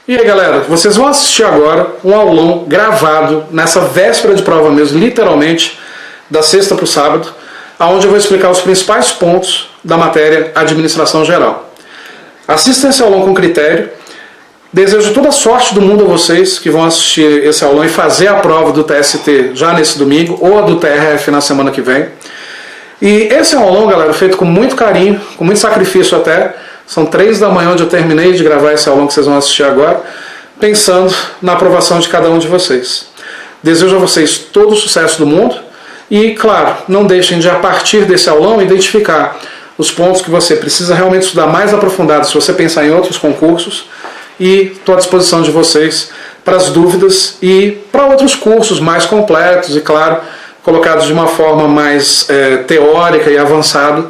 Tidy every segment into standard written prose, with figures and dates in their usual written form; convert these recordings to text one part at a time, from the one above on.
E aí galera, vocês vão assistir agora um aulão gravado nessa véspera de prova mesmo, literalmente, da sexta para o sábado, onde eu vou explicar os principais pontos da matéria Administração Geral. Assistam esse aulão com critério. Desejo toda a sorte do mundo a vocês que vão assistir esse aulão e fazer a prova do TST já nesse domingo, ou a do TRF na semana que vem. E esse é um aulão, galera, feito com muito carinho, com muito sacrifício até. São 3 da manhã onde eu terminei de gravar esse aulão que vocês vão assistir agora, pensando na aprovação de cada um de vocês. Desejo a vocês todo o sucesso do mundo e, claro, não deixem de, a partir desse aulão, identificar os pontos que você precisa realmente estudar mais aprofundado se você pensar em outros concursos, e estou à disposição de vocês para as dúvidas e para outros cursos mais completos e, claro, colocados de uma forma mais teórica e avançada,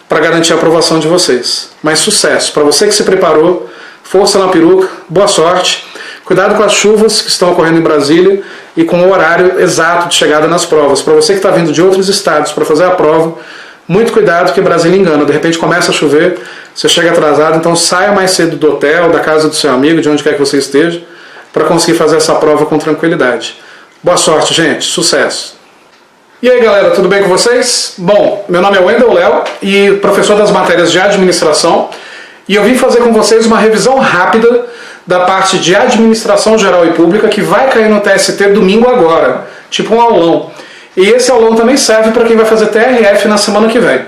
para garantir a aprovação de vocês. Mas sucesso! Para você que se preparou, força na peruca, boa sorte, cuidado com as chuvas que estão ocorrendo em Brasília e com o horário exato de chegada nas provas. Para você que está vindo de outros estados para fazer a prova, muito cuidado que Brasília engana. De repente começa a chover, você chega atrasado, então saia mais cedo do hotel, da casa do seu amigo, de onde quer que você esteja, para conseguir fazer essa prova com tranquilidade. Boa sorte, gente. Sucesso! E aí galera, tudo bem com vocês? Bom, meu nome é Wendel Léo e professor das matérias de administração, e eu vim fazer com vocês uma revisão rápida da parte de administração geral e pública que vai cair no TST domingo agora, tipo um aulão. E esse aulão também serve para quem vai fazer TRF na semana que vem.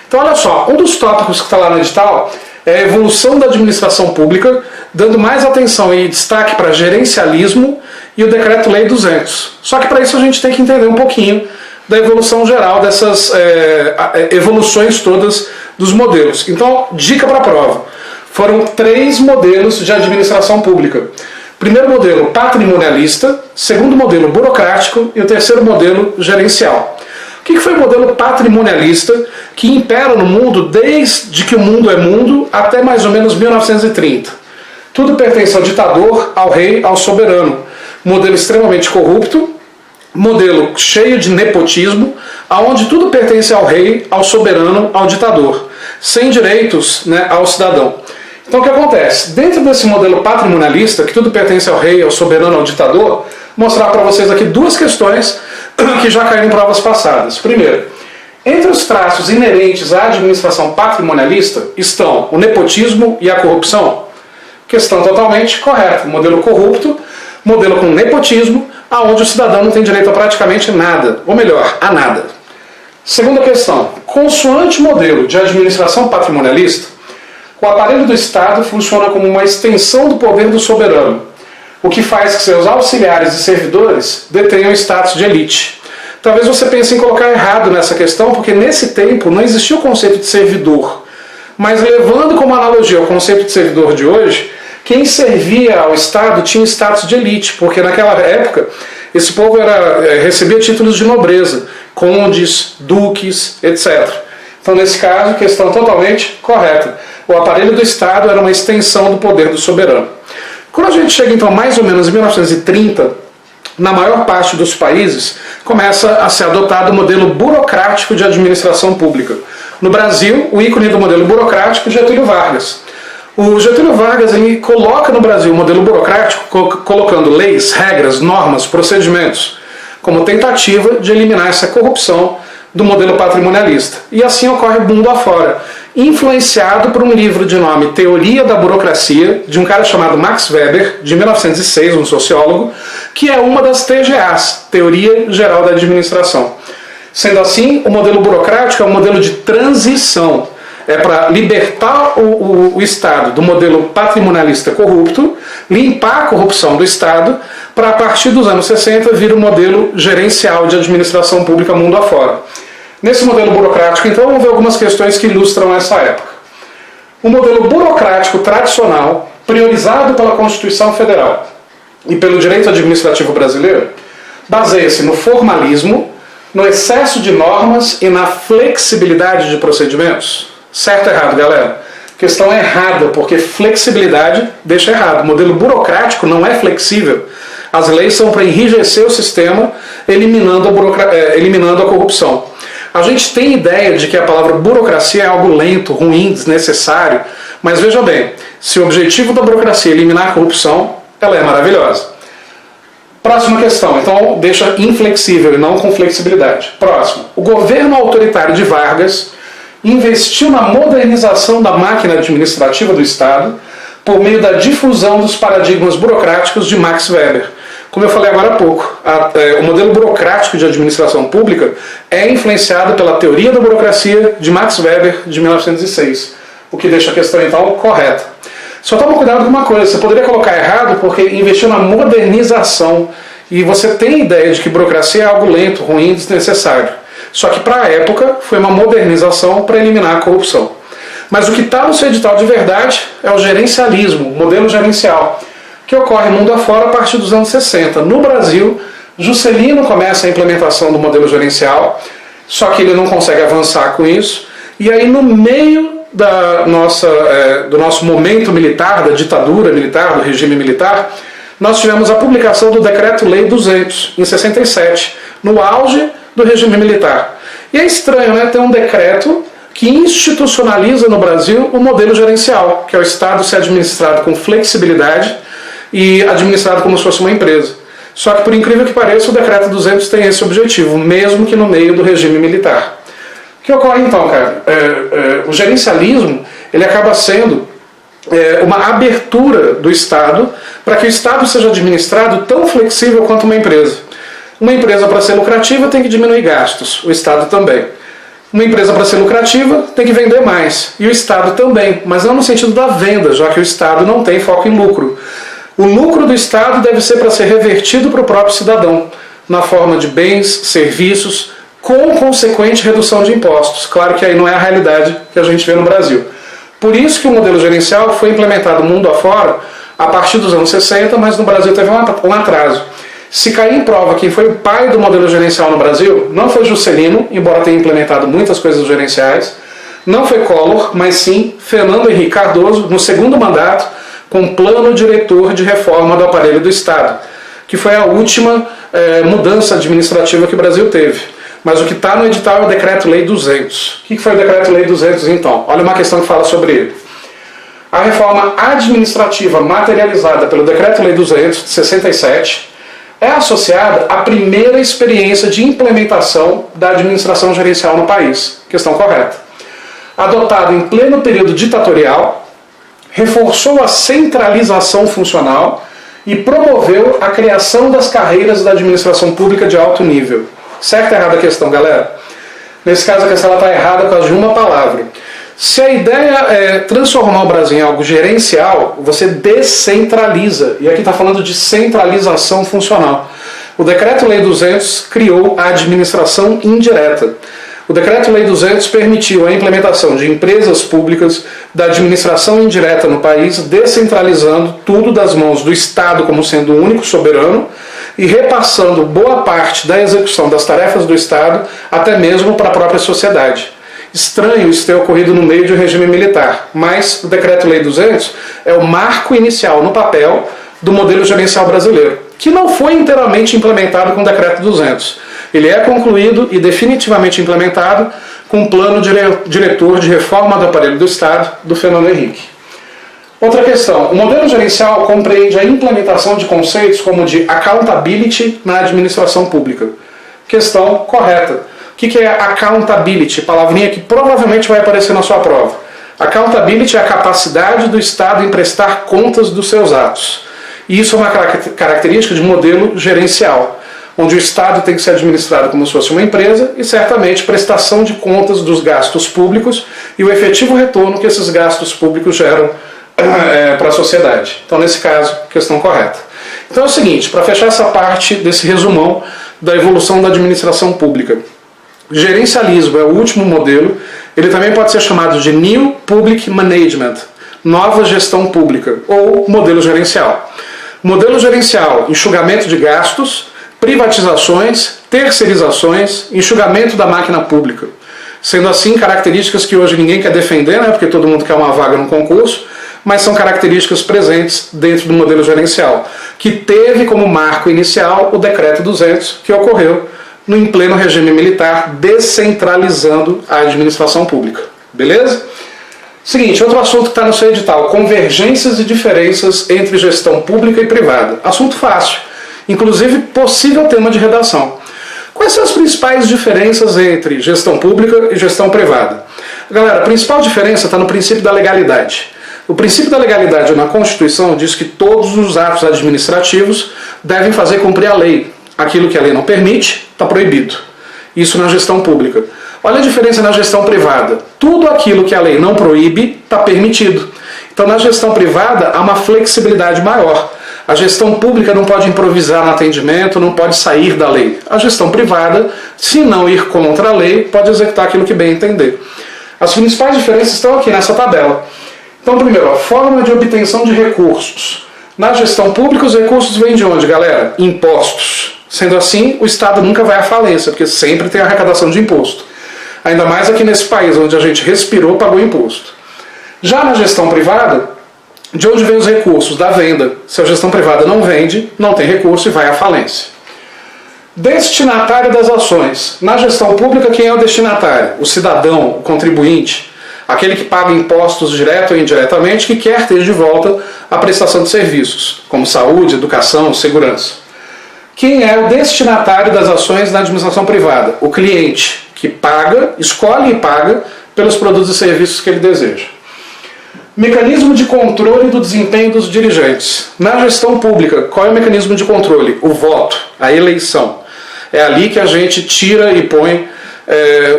Então olha só, um dos tópicos que está lá no edital é a evolução da administração pública, dando mais atenção e destaque para gerencialismo e o Decreto-Lei 200. Só que para isso a gente tem que entender um pouquinho da evolução geral dessas evoluções todas dos modelos. Então, dica para a prova. Foram 3 modelos de administração pública. Primeiro modelo, patrimonialista. Segundo modelo, burocrático. E o terceiro modelo, gerencial. O que foi o modelo patrimonialista que impera no mundo desde que o mundo é mundo até mais ou menos 1930? Tudo pertence ao ditador, ao rei, ao soberano. Modelo extremamente corrupto, modelo cheio de nepotismo, onde tudo pertence ao rei, ao soberano, ao ditador, sem direitos, né, ao cidadão. Então o que acontece? Dentro desse modelo patrimonialista, que tudo pertence ao rei, ao soberano, ao ditador, vou mostrar para vocês aqui 2 questões que já caíram em provas passadas. Primeiro, entre os traços inerentes à administração patrimonialista estão o nepotismo e a corrupção. Questão totalmente correta. Modelo corrupto, modelo com nepotismo, onde o cidadão não tem direito a praticamente nada, ou melhor, a nada. Segunda questão, consoante modelo de administração patrimonialista, o aparelho do Estado funciona como uma extensão do poder do soberano, o que faz que seus auxiliares e servidores detenham status de elite. Talvez você pense em colocar errado nessa questão, porque nesse tempo não existia o conceito de servidor, mas levando como analogia o conceito de servidor de hoje, quem servia ao Estado tinha status de elite, porque naquela época esse povo recebia títulos de nobreza, condes, duques, etc. Então, nesse caso, questão totalmente correta. O aparelho do Estado era uma extensão do poder do soberano. Quando a gente chega, então, mais ou menos em 1930, na maior parte dos países, começa a ser adotado o modelo burocrático de administração pública. No Brasil, o ícone do modelo burocrático, Getúlio Vargas. O Getúlio Vargas ele coloca no Brasil o modelo burocrático colocando leis, regras, normas, procedimentos, como tentativa de eliminar essa corrupção do modelo patrimonialista. E assim ocorre o mundo afora, influenciado por um livro de nome Teoria da Burocracia, de um cara chamado Max Weber, de 1906, um sociólogo, que é uma das TGAs, Teoria Geral da Administração. Sendo assim, o modelo burocrático é um modelo de transição. É para libertar o Estado do modelo patrimonialista corrupto, limpar a corrupção do Estado, para a partir dos anos 60 vir o modelo gerencial de administração pública mundo afora. Nesse modelo burocrático, então, vamos ver algumas questões que ilustram essa época. O modelo burocrático tradicional, priorizado pela Constituição Federal e pelo direito administrativo brasileiro, baseia-se no formalismo, no excesso de normas e na flexibilidade de procedimentos. Certo ou errado, galera? Questão errada, porque flexibilidade deixa errado. O modelo burocrático não é flexível. As leis são para enrijecer o sistema, eliminando a corrupção. A gente tem ideia de que a palavra burocracia é algo lento, ruim, desnecessário, mas veja bem, se o objetivo da burocracia é eliminar a corrupção, ela é maravilhosa. Próxima questão, então deixa inflexível e não com flexibilidade. Próximo, o governo autoritário de Vargas investiu na modernização da máquina administrativa do Estado por meio da difusão dos paradigmas burocráticos de Max Weber. Como eu falei agora há pouco, o modelo burocrático de administração pública é influenciado pela teoria da burocracia de Max Weber de 1906, o que deixa a questão então correta. Só toma cuidado com uma coisa, você poderia colocar errado porque investiu na modernização e você tem a ideia de que burocracia é algo lento, ruim, desnecessário. Só que para a época foi uma modernização para eliminar a corrupção. Mas o que está no seu edital de verdade é o gerencialismo, o modelo gerencial, que ocorre mundo afora a partir dos anos 60. No Brasil, Juscelino começa a implementação do modelo gerencial, só que ele não consegue avançar com isso, e aí no meio do nosso momento militar, da ditadura militar, do regime militar, nós tivemos a publicação do Decreto-Lei 200, em 67, no auge do regime militar. E é estranho, né, ter um decreto que institucionaliza no Brasil o modelo gerencial, que é o Estado ser administrado com flexibilidade e administrado como se fosse uma empresa. Só que, por incrível que pareça, o Decreto 200 tem esse objetivo, mesmo que no meio do regime militar. O que ocorre então, cara? O gerencialismo ele acaba sendo uma abertura do Estado para que o Estado seja administrado tão flexível quanto uma empresa. Uma empresa, para ser lucrativa, tem que diminuir gastos, o Estado também. Uma empresa, para ser lucrativa, tem que vender mais, e o Estado também, mas não no sentido da venda, já que o Estado não tem foco em lucro. O lucro do Estado deve ser para ser revertido para o próprio cidadão, na forma de bens, serviços, com consequente redução de impostos. Claro que aí não é a realidade que a gente vê no Brasil. Por isso que o modelo gerencial foi implementado mundo afora a partir dos anos 60, mas no Brasil teve um atraso. Se cair em prova quem foi o pai do modelo gerencial no Brasil, não foi Juscelino, embora tenha implementado muitas coisas gerenciais, não foi Collor, mas sim Fernando Henrique Cardoso, no segundo mandato, com plano diretor de reforma do aparelho do Estado, que foi a última mudança administrativa que o Brasil teve. Mas o que está no edital é o Decreto-Lei 200. O que foi o Decreto-Lei 200 então? Olha uma questão que fala sobre ele. A reforma administrativa materializada pelo Decreto-Lei 200 de 67 é associada à primeira experiência de implementação da administração gerencial no país. Questão correta. Adotada em pleno período ditatorial, reforçou a centralização funcional e promoveu a criação das carreiras da administração pública de alto nível. Certo ou errada a questão, galera? Nesse caso a questão está errada por causa de uma palavra. Se a ideia é transformar o Brasil em algo gerencial, você descentraliza. E aqui está falando de centralização funcional. O Decreto-Lei 200 criou a administração indireta. O Decreto-Lei 200 permitiu a implementação de empresas públicas da administração indireta no país, descentralizando tudo das mãos do Estado como sendo o único soberano e repassando boa parte da execução das tarefas do Estado até mesmo para a própria sociedade. Estranho isso ter ocorrido no meio de um regime militar, mas o Decreto-Lei 200 é o marco inicial no papel do modelo gerencial brasileiro, que não foi inteiramente implementado com o Decreto 200. Ele é concluído e definitivamente implementado com o plano diretor de reforma do aparelho do Estado, do Fernando Henrique. Outra questão, o modelo gerencial compreende a implementação de conceitos como de accountability na administração pública. Questão correta. O que é accountability? Palavrinha que provavelmente vai aparecer na sua prova. Accountability é a capacidade do Estado em prestar contas dos seus atos. E isso é uma característica de modelo gerencial, onde o Estado tem que ser administrado como se fosse uma empresa e, certamente, prestação de contas dos gastos públicos e o efetivo retorno que esses gastos públicos geram para a sociedade. Então, nesse caso, questão correta. Então é o seguinte, para fechar essa parte desse resumão da evolução da administração pública. Gerencialismo é o último modelo, ele também pode ser chamado de New Public Management, nova gestão pública, ou modelo gerencial. Modelo gerencial, enxugamento de gastos, privatizações, terceirizações, enxugamento da máquina pública. Sendo assim, características que hoje ninguém quer defender, né, porque todo mundo quer uma vaga no concurso, mas são características presentes dentro do modelo gerencial, que teve como marco inicial o Decreto 200, que ocorreu em pleno regime militar, descentralizando a administração pública. Beleza? Seguinte, outro assunto que está no seu edital, convergências e diferenças entre gestão pública e privada. Assunto fácil, inclusive possível tema de redação. Quais são as principais diferenças entre gestão pública e gestão privada? Galera, a principal diferença está no princípio da legalidade. O princípio da legalidade na Constituição diz que todos os atos administrativos devem fazer cumprir a lei. Aquilo que a lei não permite, está proibido. Isso na gestão pública. Olha a diferença na gestão privada. Tudo aquilo que a lei não proíbe está permitido. Então, na gestão privada, há uma flexibilidade maior. A gestão pública não pode improvisar no atendimento, não pode sair da lei. A gestão privada, se não ir contra a lei, pode executar aquilo que bem entender. As principais diferenças estão aqui nessa tabela. Então, primeiro, a forma de obtenção de recursos. Na gestão pública, os recursos vêm de onde, galera? Impostos. Sendo assim, o Estado nunca vai à falência, porque sempre tem arrecadação de imposto. Ainda mais aqui nesse país, onde a gente respirou, pagou imposto. Já na gestão privada, de onde vem os recursos? Da venda. Se a gestão privada não vende, não tem recurso e vai à falência. Destinatário das ações. Na gestão pública, quem é o destinatário? O cidadão, o contribuinte, aquele que paga impostos direto ou indiretamente, que quer ter de volta a prestação de serviços, como saúde, educação, segurança. Quem é o destinatário das ações na administração privada? O cliente, que paga, escolhe e paga pelos produtos e serviços que ele deseja. Mecanismo de controle do desempenho dos dirigentes. Na gestão pública, qual é o mecanismo de controle? O voto, a eleição. É ali que a gente tira e põe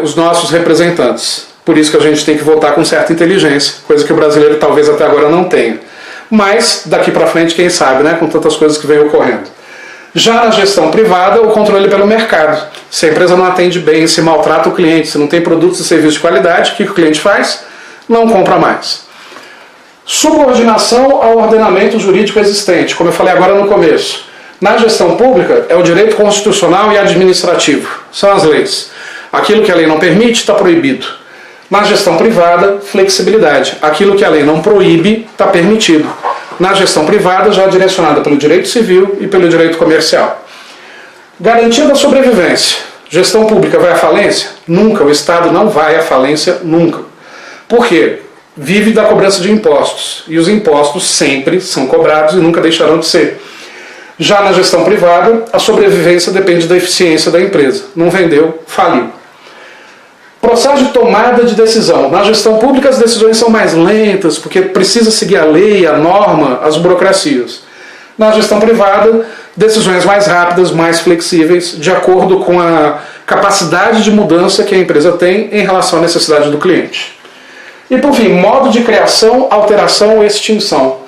os nossos representantes. Por isso que a gente tem que votar com certa inteligência, coisa que o brasileiro talvez até agora não tenha. Mas daqui para frente, quem sabe, né, com tantas coisas que vem ocorrendo. Já na gestão privada, o controle pelo mercado. Se a empresa não atende bem, se maltrata o cliente, se não tem produtos e serviços de qualidade, o que o cliente faz? Não compra mais. Subordinação ao ordenamento jurídico existente, como eu falei agora no começo. Na gestão pública, é o direito constitucional e administrativo. São as leis. Aquilo que a lei não permite, está proibido. Na gestão privada, flexibilidade. Aquilo que a lei não proíbe, está permitido. Na gestão privada, já direcionada pelo direito civil e pelo direito comercial. Garantia da sobrevivência. Gestão pública vai à falência? Nunca. O Estado não vai à falência nunca. Por quê? Vive da cobrança de impostos. E os impostos sempre são cobrados e nunca deixarão de ser. Já na gestão privada, a sobrevivência depende da eficiência da empresa. Não vendeu, faliu. Processo de tomada de decisão. Na gestão pública as decisões são mais lentas, porque precisa seguir a lei, a norma, as burocracias. Na gestão privada, decisões mais rápidas, mais flexíveis, de acordo com a capacidade de mudança que a empresa tem em relação à necessidade do cliente. E por fim, modo de criação, alteração ou extinção.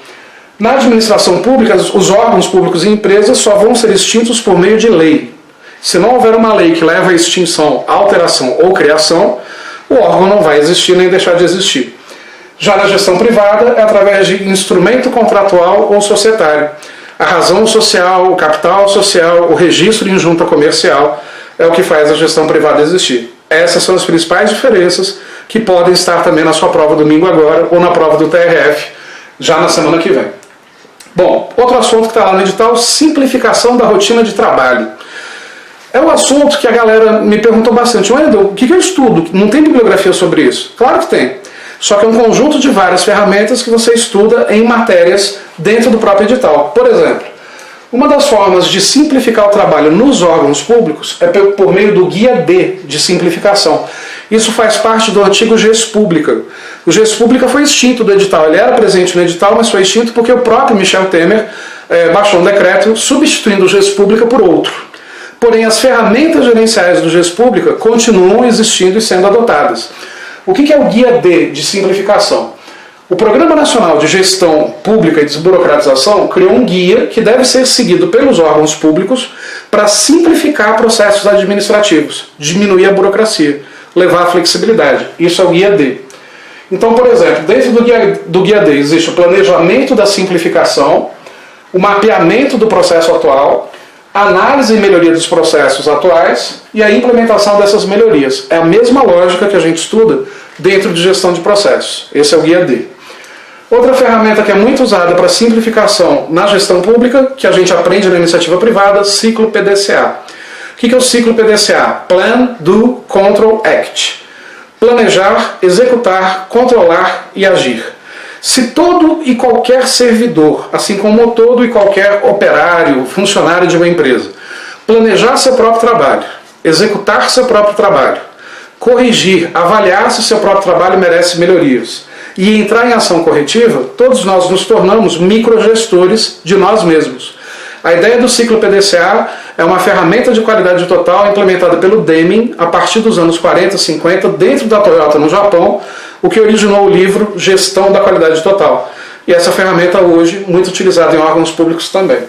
Na administração pública, os órgãos públicos e empresas só vão ser extintos por meio de lei. Se não houver uma lei que leva à extinção, alteração ou criação, o órgão não vai existir nem deixar de existir. Já na gestão privada, é através de instrumento contratual ou societário. A razão social, o capital social, o registro em junta comercial é o que faz a gestão privada existir. Essas são as principais diferenças que podem estar também na sua prova domingo agora ou na prova do TRF, já na semana que vem. Bom, outro assunto que está lá no edital, simplificação da rotina de trabalho. É um assunto que a galera me perguntou bastante. Wendel, o que eu estudo? Não tem bibliografia sobre isso? Claro que tem. Só que é um conjunto de várias ferramentas que você estuda em matérias dentro do próprio edital. Por exemplo, uma das formas de simplificar o trabalho nos órgãos públicos é por meio do Guia D de simplificação. Isso faz parte do antigo GES Pública. O GES Pública foi extinto do edital. Ele era presente no edital, mas foi extinto porque o próprio Michel Temer baixou um decreto substituindo o GES Pública por outro. Porém, as ferramentas gerenciais do GES Pública continuam existindo e sendo adotadas. O que é o Guia D de simplificação? O Programa Nacional de Gestão Pública e Desburocratização criou um guia que deve ser seguido pelos órgãos públicos para simplificar processos administrativos, diminuir a burocracia, levar a flexibilidade. Isso é o Guia D. Então, por exemplo, dentro do Guia D existe o planejamento da simplificação, o mapeamento do processo atual, análise e melhoria dos processos atuais e a implementação dessas melhorias. É a mesma lógica que a gente estuda dentro de gestão de processos. Esse é o Guia D. Outra ferramenta que é muito usada para simplificação na gestão pública, que a gente aprende na iniciativa privada, ciclo PDCA. O que é o ciclo PDCA? Plan, Do, Control, Act. planejar, executar, controlar e agir. Se todo e qualquer servidor, assim como todo e qualquer operário, funcionário de uma empresa, planejar seu próprio trabalho, executar seu próprio trabalho, corrigir, avaliar se o seu próprio trabalho merece melhorias e entrar em ação corretiva, todos nós nos tornamos microgestores de nós mesmos. A ideia do ciclo PDCA é uma ferramenta de qualidade total implementada pelo Deming a partir dos anos 40, 50, dentro da Toyota no Japão, o que originou o livro Gestão da Qualidade Total. E essa ferramenta hoje muito utilizada em órgãos públicos também.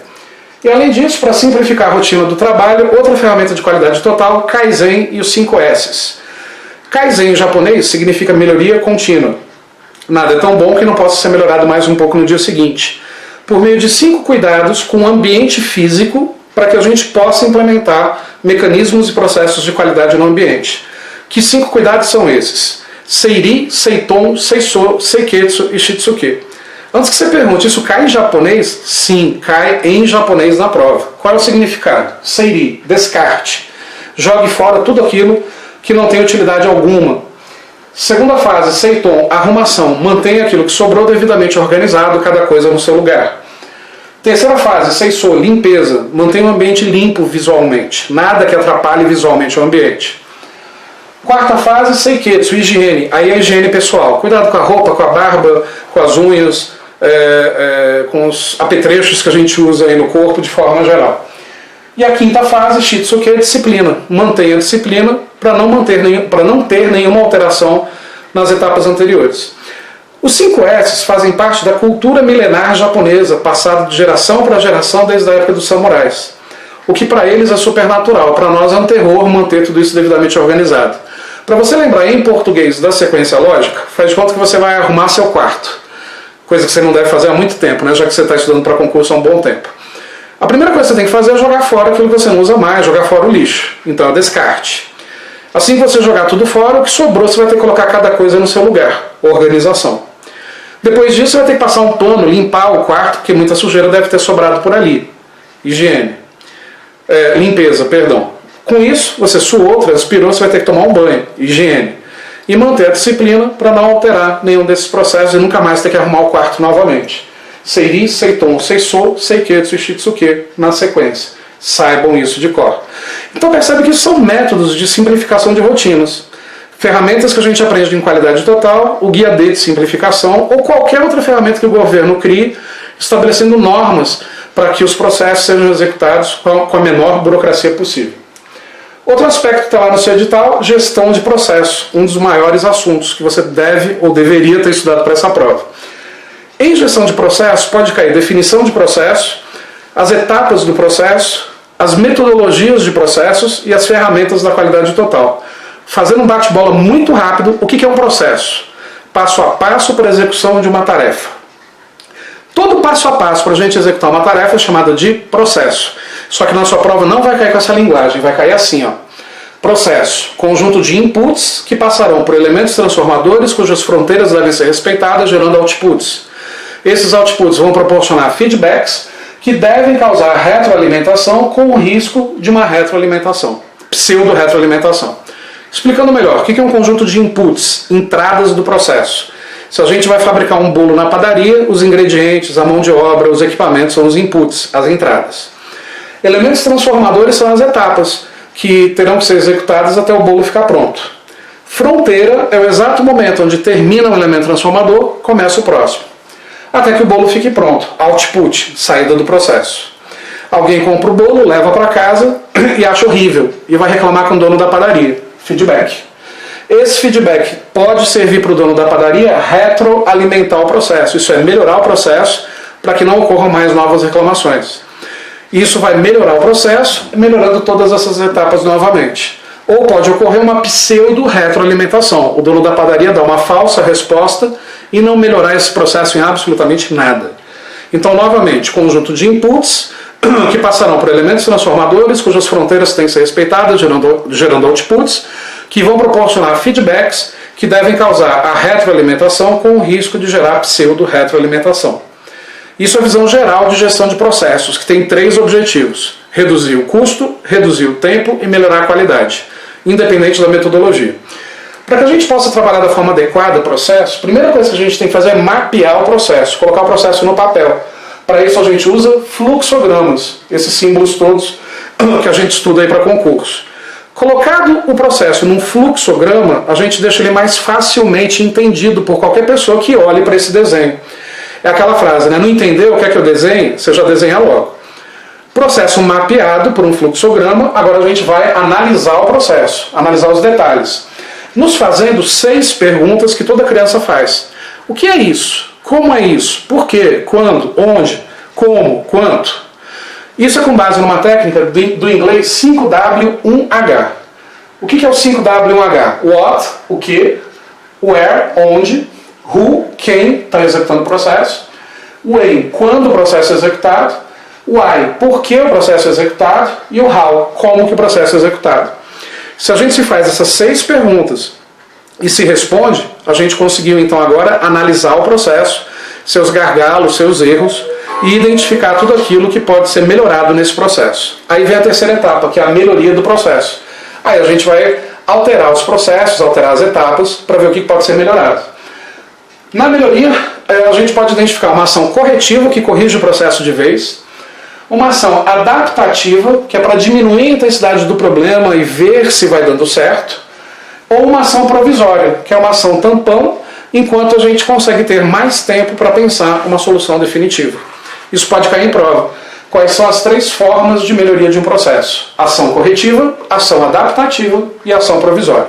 E além disso, para simplificar a rotina do trabalho, outra ferramenta de qualidade total, Kaizen e os 5 S's. Kaizen em japonês significa melhoria contínua. Nada é tão bom que não possa ser melhorado mais um pouco no dia seguinte. Por meio de 5 cuidados com o ambiente físico para que a gente possa implementar mecanismos e processos de qualidade no ambiente. Que 5 cuidados são esses? Seiri, Seiton, Seiso, Seiketsu e Shitsuke. Antes que você pergunte, isso cai em japonês? Sim, cai em japonês na prova. Qual é o significado? Seiri, descarte. Jogue fora tudo aquilo que não tem utilidade alguma. Segunda fase, Seiton, arrumação. Mantenha aquilo que sobrou devidamente organizado, cada coisa no seu lugar. Terceira fase, Seiso, limpeza. Mantenha o ambiente limpo visualmente. Nada que atrapalhe visualmente o ambiente. Quarta fase, Seiketsu, higiene. Aí é a higiene pessoal. Cuidado com a roupa, com a barba, com as unhas, com os apetrechos que a gente usa aí no corpo de forma geral. E a quinta fase, Shitsuke, é disciplina. Mantenha a disciplina para não ter nenhuma alteração nas etapas anteriores. Os 5 S's fazem parte da cultura milenar japonesa, passada de geração para geração desde a época dos samurais. O que para eles é supernatural, para nós é um terror manter tudo isso devidamente organizado. Para você lembrar em português da sequência lógica, faz de conta que você vai arrumar seu quarto. Coisa que você não deve fazer há muito tempo, né? Já que você está estudando para concurso há um bom tempo. A primeira coisa que você tem que fazer é jogar fora aquilo que você não usa mais, jogar fora o lixo. Então é descarte. Assim que você jogar tudo fora, o que sobrou você vai ter que colocar cada coisa no seu lugar. Organização. Depois disso você vai ter que passar um pano, limpar o quarto, porque muita sujeira deve ter sobrado por ali. Higiene. Limpeza, perdão. Com isso, você suou, transpirou, você vai ter que tomar um banho. Higiene. E manter a disciplina para não alterar nenhum desses processos e nunca mais ter que arrumar o quarto novamente. Seiri, Seiton, Seiso, Seiketsu e Shitsuke na sequência. Saibam isso de cor. Então percebe que isso são métodos de simplificação de rotinas. Ferramentas que a gente aprende em qualidade total, o guia D de simplificação ou qualquer outra ferramenta que o governo crie, estabelecendo normas para que os processos sejam executados com a menor burocracia possível. Outro aspecto que está lá no seu edital, gestão de processo, um dos maiores assuntos que você deve ou deveria ter estudado para essa prova. Em gestão de processo pode cair definição de processo, as etapas do processo, as metodologias de processos e as ferramentas da qualidade total. Fazendo um bate-bola muito rápido, o que é um processo? Passo a passo para a execução de uma tarefa. Todo passo a passo para a gente executar uma tarefa é chamada de processo. Só que na sua prova não vai cair com essa linguagem, vai cair assim, ó. Processo, conjunto de inputs que passarão por elementos transformadores cujas fronteiras devem ser respeitadas, gerando outputs. Esses outputs vão proporcionar feedbacks que devem causar retroalimentação com o risco de uma retroalimentação, pseudo-retroalimentação. Explicando melhor, o que é um conjunto de inputs, entradas do processo? Se a gente vai fabricar um bolo na padaria, os ingredientes, a mão de obra, os equipamentos são os inputs, as entradas. Elementos transformadores são as etapas que terão que ser executadas até o bolo ficar pronto. Fronteira é o exato momento onde termina um elemento transformador, começa o próximo. Até que o bolo fique pronto. Output, saída do processo. Alguém compra o bolo, leva para casa e acha horrível e vai reclamar com o dono da padaria. Feedback. Esse feedback pode servir para o dono da padaria retroalimentar o processo. Isso é melhorar o processo para que não ocorram mais novas reclamações. Isso vai melhorar o processo, melhorando todas essas etapas novamente. Ou pode ocorrer uma pseudo-retroalimentação. O dono da padaria dá uma falsa resposta e não melhorar esse processo em absolutamente nada. Então, novamente, conjunto de inputs que passarão por elementos transformadores cujas fronteiras têm que ser respeitadas, gerando outputs, que vão proporcionar feedbacks que devem causar a retroalimentação com o risco de gerar pseudo-retroalimentação. Isso é a visão geral de gestão de processos, que tem 3 objetivos: reduzir o custo, reduzir o tempo e melhorar a qualidade, independente da metodologia. Para que a gente possa trabalhar da forma adequada o processo, a primeira coisa que a gente tem que fazer é mapear o processo, colocar o processo no papel. Para isso a gente usa fluxogramas, esses símbolos todos que a gente estuda aí para concurso. Colocado o processo num fluxograma, a gente deixa ele mais facilmente entendido por qualquer pessoa que olhe para esse desenho. É aquela frase, né? Não entendeu o que é que eu desenho? Você já desenha logo. Processo mapeado por um fluxograma, agora a gente vai analisar o processo, analisar os detalhes. Nos fazendo 6 perguntas que toda criança faz. O que é isso? Como é isso? Por quê? Quando? Onde? Como? Quanto? Isso é com base numa técnica do inglês 5W1H. O que é o 5W1H? What, o que, where, onde, who, quem está executando o processo, when, quando o processo é executado, why, por que o processo é executado, e o how, como que o processo é executado. Se a gente se faz essas 6 perguntas e se responde, a gente conseguiu então agora analisar o processo, seus gargalos, seus erros, e identificar tudo aquilo que pode ser melhorado nesse processo. Aí vem a terceira etapa, que é a melhoria do processo. Aí a gente vai alterar os processos, alterar as etapas, para ver o que pode ser melhorado. Na melhoria, a gente pode identificar uma ação corretiva, que corrige o processo de vez, uma ação adaptativa, que é para diminuir a intensidade do problema e ver se vai dando certo, ou uma ação provisória, que é uma ação tampão, enquanto a gente consegue ter mais tempo para pensar uma solução definitiva. Isso pode cair em prova. Quais são as 3 formas de melhoria de um processo? Ação corretiva, ação adaptativa e ação provisória.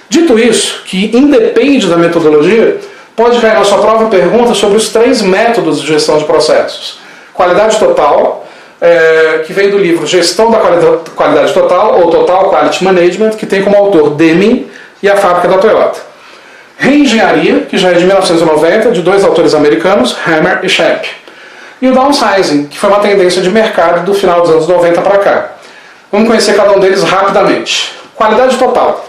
Dito isso, que independe da metodologia, pode cair na sua prova pergunta sobre os 3 métodos de gestão de processos. Qualidade total, que vem do livro Gestão da Qualidade Total, ou Total Quality Management, que tem como autor Deming e a fábrica da Toyota. Reengenharia, que já é de 1990, de 2 autores americanos, Hammer e Shepp. E o downsizing, que foi uma tendência de mercado do final dos anos 90 para cá. Vamos conhecer cada um deles rapidamente. Qualidade total.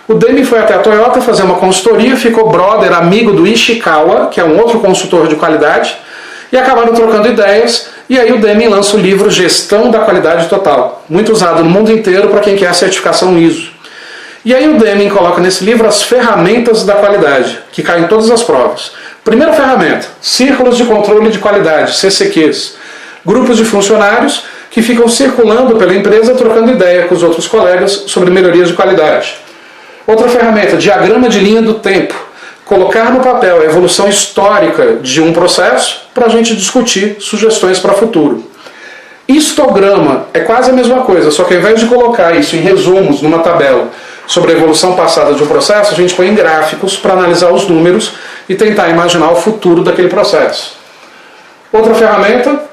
O Deming foi até a Toyota fazer uma consultoria, ficou brother, amigo do Ishikawa, que é um outro consultor de qualidade, e acabaram trocando ideias, e aí o Deming lança o livro Gestão da Qualidade Total, muito usado no mundo inteiro para quem quer a certificação ISO. E aí o Deming coloca nesse livro as ferramentas da qualidade, que caem em todas as provas. Primeira ferramenta, círculos de controle de qualidade, CCQs. Grupos de funcionários que ficam circulando pela empresa trocando ideia com os outros colegas sobre melhorias de qualidade. Outra ferramenta, diagrama de linha do tempo. Colocar no papel a evolução histórica de um processo para a gente discutir sugestões para o futuro. Histograma é quase a mesma coisa, só que ao invés de colocar isso em resumos numa tabela sobre a evolução passada de um processo, a gente põe em gráficos para analisar os números e tentar imaginar o futuro daquele processo. Outra ferramenta,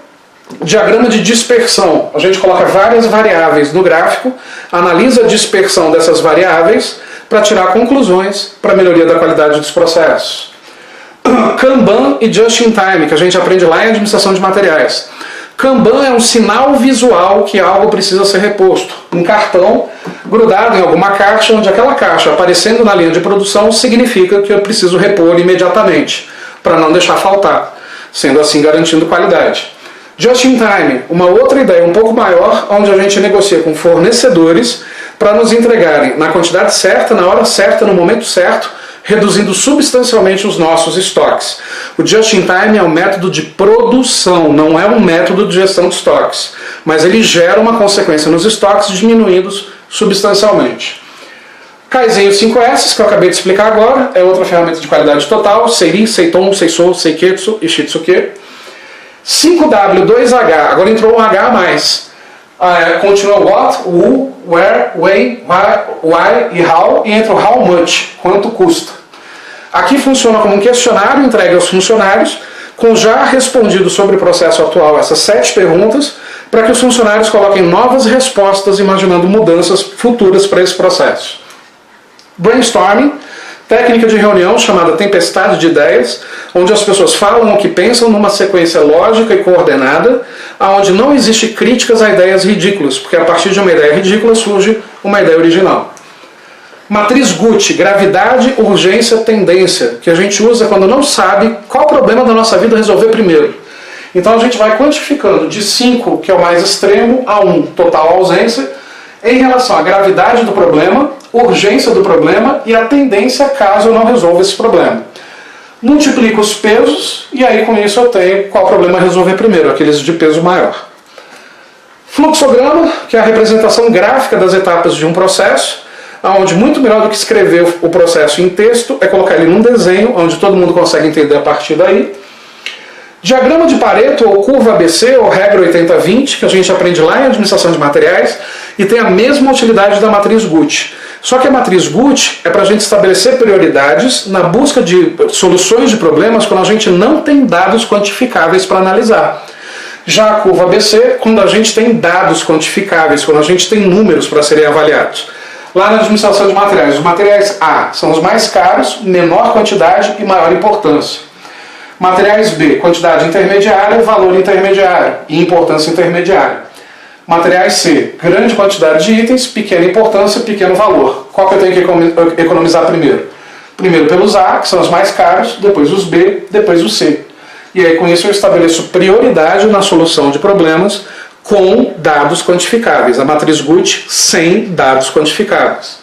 diagrama de dispersão. A gente coloca várias variáveis no gráfico, analisa a dispersão dessas variáveis para tirar conclusões para a melhoria da qualidade dos processos. Kanban e Just in Time, que a gente aprende lá em administração de materiais. Kanban é um sinal visual que algo precisa ser reposto. Um cartão grudado em alguma caixa, onde aquela caixa aparecendo na linha de produção significa que eu preciso repor imediatamente, para não deixar faltar, sendo assim garantindo qualidade. Just in Time, uma outra ideia um pouco maior, onde a gente negocia com fornecedores para nos entregarem na quantidade certa, na hora certa, no momento certo, reduzindo substancialmente os nossos estoques. O Just-in-Time é um método de produção, não é um método de gestão de estoques, mas ele gera uma consequência nos estoques diminuindo-os substancialmente. Kaizen 5S, que eu acabei de explicar agora, é outra ferramenta de qualidade total, Seiri, Seiton, Seisou, Seiketsu e Shitsuke. 5W2H, agora entrou um H a mais. Continua o what, who, where, when, why e how, e entra o how much, quanto custa. Aqui funciona como um questionário entregue aos funcionários, com já respondido sobre o processo atual essas 7 perguntas, para que os funcionários coloquem novas respostas, imaginando mudanças futuras para esse processo. Brainstorming, técnica de reunião chamada tempestade de ideias, onde as pessoas falam o que pensam numa sequência lógica e coordenada, onde não existe críticas a ideias ridículas, porque a partir de uma ideia ridícula surge uma ideia original. Matriz Gucci, gravidade, urgência, tendência, que a gente usa quando não sabe qual problema da nossa vida resolver primeiro. Então a gente vai quantificando de 5, que é o mais extremo, a 1, total ausência, em relação à gravidade do problema, urgência do problema e a tendência caso eu não resolva esse problema. Multiplico os pesos e aí com isso eu tenho qual problema resolver primeiro, aqueles de peso maior. Fluxograma, que é a representação gráfica das etapas de um processo, onde muito melhor do que escrever o processo em texto é colocar ele num desenho, onde todo mundo consegue entender a partir daí. Diagrama de Pareto, ou curva ABC, ou regra 80-20, que a gente aprende lá em administração de materiais, e tem a mesma utilidade da matriz Guth. Só que a matriz Guth é para a gente estabelecer prioridades na busca de soluções de problemas quando a gente não tem dados quantificáveis para analisar. Já a curva ABC, quando a gente tem dados quantificáveis, quando a gente tem números para serem avaliados. Lá na administração de materiais, os materiais A são os mais caros, menor quantidade e maior importância. Materiais B, quantidade intermediária, valor intermediário e importância intermediária. Materiais C, grande quantidade de itens, pequena importância, pequeno valor. Qual que eu tenho que economizar primeiro? Primeiro pelos A, que são os mais caros, depois os B, depois os C. E aí com isso eu estabeleço prioridade na solução de problemas com dados quantificáveis. A matriz Guth sem dados quantificáveis.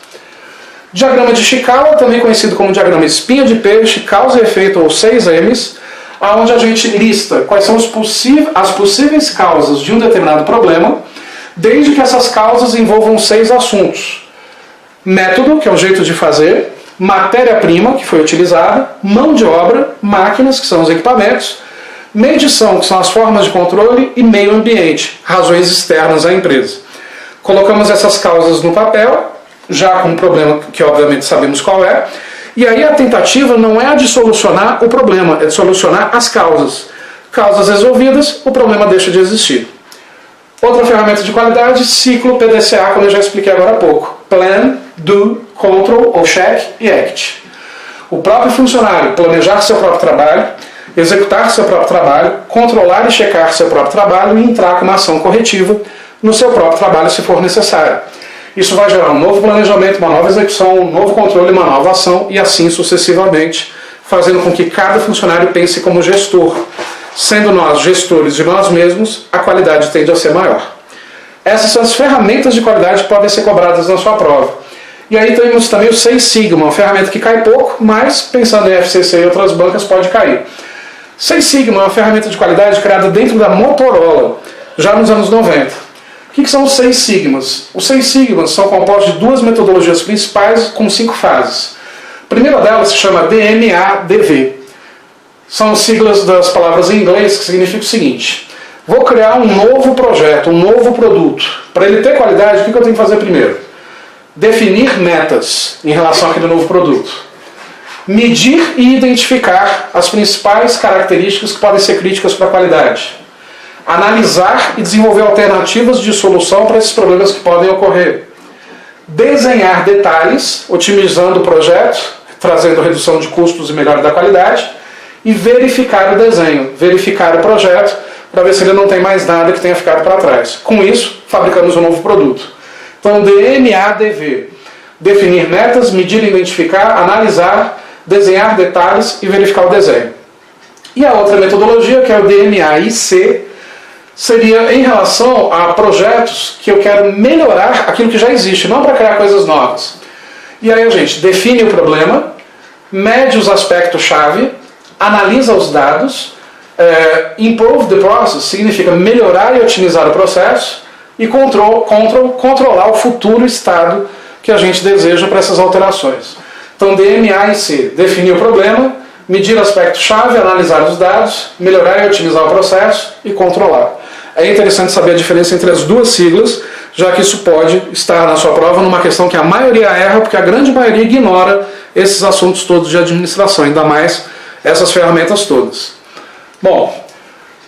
Diagrama de Chikawa, também conhecido como diagrama espinha de peixe, causa e efeito ou 6Ms, onde a gente lista quais são as possíveis causas de um determinado problema, desde que essas causas envolvam 6 assuntos. Método, que é o jeito de fazer, matéria-prima, que foi utilizada, mão de obra, máquinas, que são os equipamentos, medição, que são as formas de controle, e meio ambiente, razões externas à empresa. Colocamos essas causas no papel, já com um problema que obviamente sabemos qual é, e aí a tentativa não é a de solucionar o problema, é de solucionar as causas. Causas resolvidas, o problema deixa de existir. Outra ferramenta de qualidade, ciclo PDCA, como eu já expliquei agora há pouco. Plan, Do, Control ou Check e Act. O próprio funcionário planejar seu próprio trabalho, executar seu próprio trabalho, controlar e checar seu próprio trabalho e entrar com uma ação corretiva no seu próprio trabalho se for necessário. Isso vai gerar um novo planejamento, uma nova execução, um novo controle, uma nova ação e assim sucessivamente, fazendo com que cada funcionário pense como gestor. Sendo nós gestores de nós mesmos, a qualidade tende a ser maior. Essas são as ferramentas de qualidade que podem ser cobradas na sua prova. E aí temos também o 6 Sigma, uma ferramenta que cai pouco, mas pensando em FCC e outras bancas pode cair. 6 Sigma é uma ferramenta de qualidade criada dentro da Motorola, já nos anos 90. O que são os 6 sigmas? Os 6 sigmas são compostos de 2 metodologias principais com 5 fases. A primeira delas se chama DMADV. São siglas das palavras em inglês que significa o seguinte: vou criar um novo projeto, um novo produto. Para ele ter qualidade, o que eu tenho que fazer primeiro? Definir metas em relação àquele novo produto. Medir e identificar as principais características que podem ser críticas para a qualidade. Analisar e desenvolver alternativas de solução para esses problemas que podem ocorrer. Desenhar detalhes, otimizando o projeto, trazendo redução de custos e melhora da qualidade. E verificar o desenho, verificar o projeto, para ver se ele não tem mais nada que tenha ficado para trás. Com isso, fabricamos um novo produto. Então, DMADV. Definir metas, medir e identificar, analisar, desenhar detalhes e verificar o desenho. E a outra metodologia, que é o DMAIC, seria em relação a projetos que eu quero melhorar aquilo que já existe, não para criar coisas novas. E aí a gente define o problema, mede os aspectos-chave, analisa os dados, improve the process significa melhorar e otimizar o processo, e controlar o futuro estado que a gente deseja para essas alterações. Então, DMAIC, definir o problema, medir aspectos-chave, analisar os dados, melhorar e otimizar o processo e controlar. É interessante saber a diferença entre as duas siglas, já que isso pode estar na sua prova numa questão que a maioria erra, porque a grande maioria ignora esses assuntos todos de administração, ainda mais essas ferramentas todas. Bom,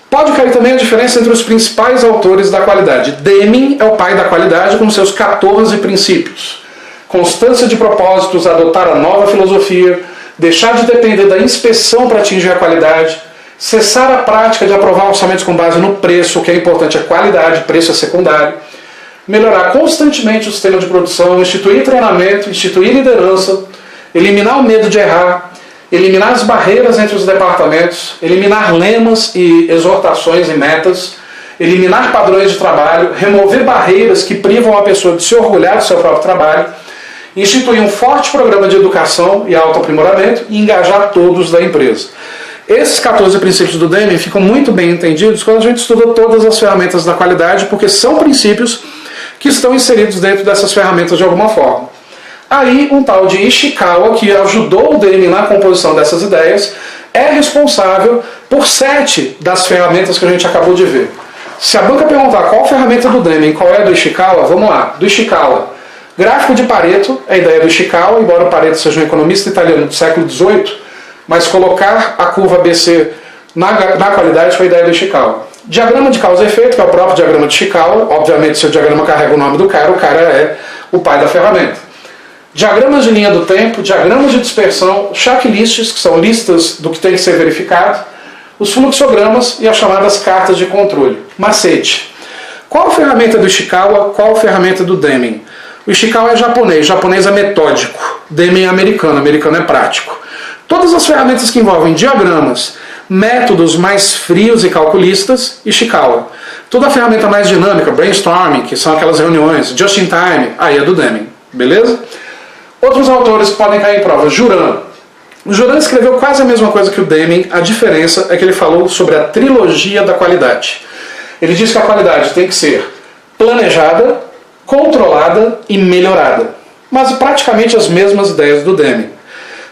pode cair também a diferença entre os principais autores da qualidade. Deming é o pai da qualidade com seus 14 princípios. Constância de propósitos, adotar a nova filosofia, deixar de depender da inspeção para atingir a qualidade, cessar a prática de aprovar orçamentos com base no preço, o que é importante é qualidade, preço é secundário, melhorar constantemente o sistema de produção, instituir treinamento, instituir liderança, eliminar o medo de errar, eliminar as barreiras entre os departamentos, eliminar lemas e exortações e metas, eliminar padrões de trabalho, remover barreiras que privam a pessoa de se orgulhar do seu próprio trabalho instituir um forte programa de educação e autoaprimoramento e engajar todos da empresa. Esses 14 princípios do Deming ficam muito bem entendidos quando a gente estuda todas as ferramentas da qualidade, porque são princípios que estão inseridos dentro dessas ferramentas de alguma forma. Aí um tal de Ishikawa, que ajudou o Deming na composição dessas ideias, é responsável por 7 das ferramentas que a gente acabou de ver. Se a banca perguntar qual ferramenta do Deming, qual é a do Ishikawa, vamos lá. Do Ishikawa, gráfico de Pareto, é a ideia do Ishikawa, embora Pareto seja um economista italiano do século XVIII, mas colocar a curva ABC na qualidade foi a ideia do Ishikawa. Diagrama de causa e efeito, que é o próprio diagrama de Ishikawa. Obviamente, se o diagrama carrega o nome do cara, o cara é o pai da ferramenta. Diagramas de linha do tempo, diagramas de dispersão, checklists, que são listas do que tem que ser verificado, os fluxogramas e as chamadas cartas de controle. Macete. Qual ferramenta do Ishikawa, qual ferramenta do Deming? O Ishikawa é japonês é metódico. Deming é americano é prático. Todas as ferramentas que envolvem diagramas, métodos mais frios e calculistas, Ishikawa. Toda a ferramenta mais dinâmica, brainstorming, que são aquelas reuniões, just in time, aí é do Deming. Beleza? Outros autores que podem cair em prova. Juran. O Juran escreveu quase a mesma coisa que o Deming, a diferença é que ele falou sobre a trilogia da qualidade. Ele diz que a qualidade tem que ser planejada, controlada e melhorada. Mas praticamente as mesmas ideias do Deming.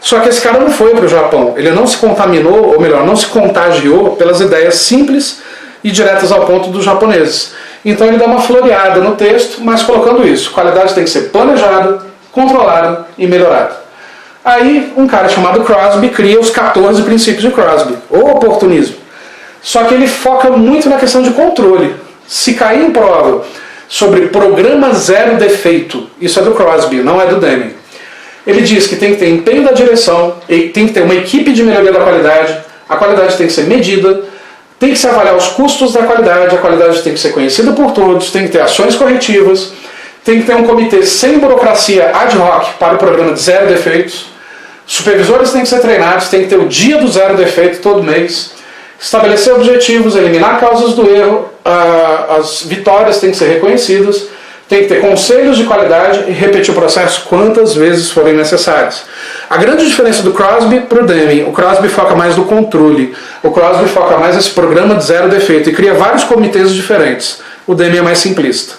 Só que esse cara não foi para o Japão, ele não se contaminou, ou melhor, não se contagiou pelas ideias simples e diretas ao ponto dos japoneses. Então ele dá uma floreada no texto, mas colocando isso. Qualidade tem que ser planejada, controlada e melhorada. Aí um cara chamado Crosby cria os 14 princípios de Crosby, ou oportunismo. Só que ele foca muito na questão de controle. Se cair em prova sobre programa zero defeito, isso é do Crosby, não é do Deming. Ele diz que tem que ter empenho da direção, tem que ter uma equipe de melhoria da qualidade, a qualidade tem que ser medida, tem que se avaliar os custos da qualidade, a qualidade tem que ser conhecida por todos, tem que ter ações corretivas, tem que ter um comitê sem burocracia ad hoc para o programa de zero defeitos, supervisores têm que ser treinados, tem que ter o dia do zero defeito todo mês, estabelecer objetivos, eliminar causas do erro, as vitórias têm que ser reconhecidas, tem que ter conselhos de qualidade e repetir o processo quantas vezes forem necessárias. A grande diferença do Crosby para o Deming, o Crosby foca mais no controle, o Crosby foca mais nesse programa de zero defeito e cria vários comitês diferentes. O Deming é mais simplista.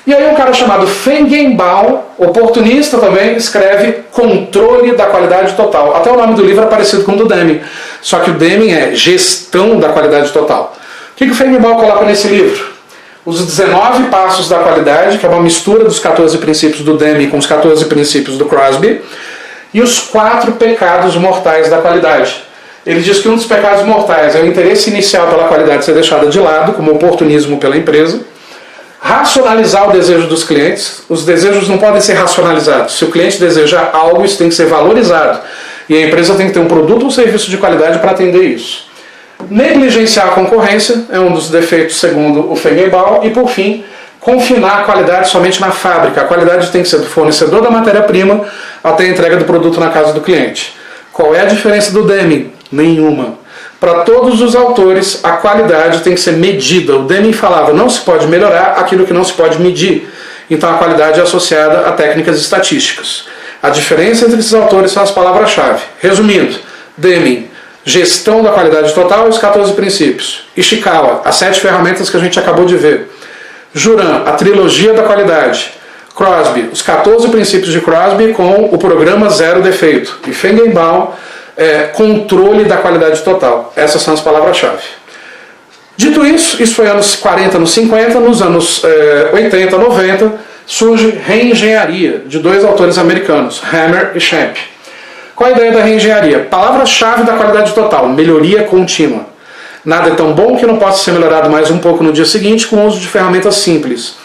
E aí um cara chamado Feigenbaum, oportunista também, escreve Controle da Qualidade Total. Até o nome do livro é parecido com o do Deming, só que o Deming é Gestão da Qualidade Total. O que o Feigenbaum coloca nesse livro? Os 19 passos da qualidade, que é uma mistura dos 14 princípios do Deming com os 14 princípios do Crosby, e os 4 pecados mortais da qualidade. Ele diz que um dos pecados mortais é o interesse inicial pela qualidade ser deixado de lado, como oportunismo pela empresa, racionalizar o desejo dos clientes. Os desejos não podem ser racionalizados. Se o cliente deseja algo, isso tem que ser valorizado. E a empresa tem que ter um produto ou serviço de qualidade para atender isso. Negligenciar a concorrência é um dos defeitos segundo o Feigenbaum. E por fim, confinar a qualidade somente na fábrica. A qualidade tem que ser do fornecedor da matéria-prima até a entrega do produto na casa do cliente. Qual é a diferença do Deming? Nenhuma. Para todos os autores, a qualidade tem que ser medida. O Deming falava, não se pode melhorar aquilo que não se pode medir. Então a qualidade é associada a técnicas estatísticas. A diferença entre esses autores são as palavras-chave. Resumindo, Deming, gestão da qualidade total e os 14 princípios. Ishikawa, as 7 ferramentas que a gente acabou de ver. Juran, a trilogia da qualidade. Crosby, os 14 princípios de Crosby com o programa zero defeito. E Feigenbaum, controle da qualidade total. Essas são as palavras-chave. Dito isso, isso foi anos 40, anos 50, nos anos 80, 90, surge reengenharia, de 2 autores americanos, Hammer e Champ. Qual a ideia da reengenharia? Palavra-chave da qualidade total, melhoria contínua. Nada é tão bom que não possa ser melhorado mais um pouco no dia seguinte com o uso de ferramentas simples.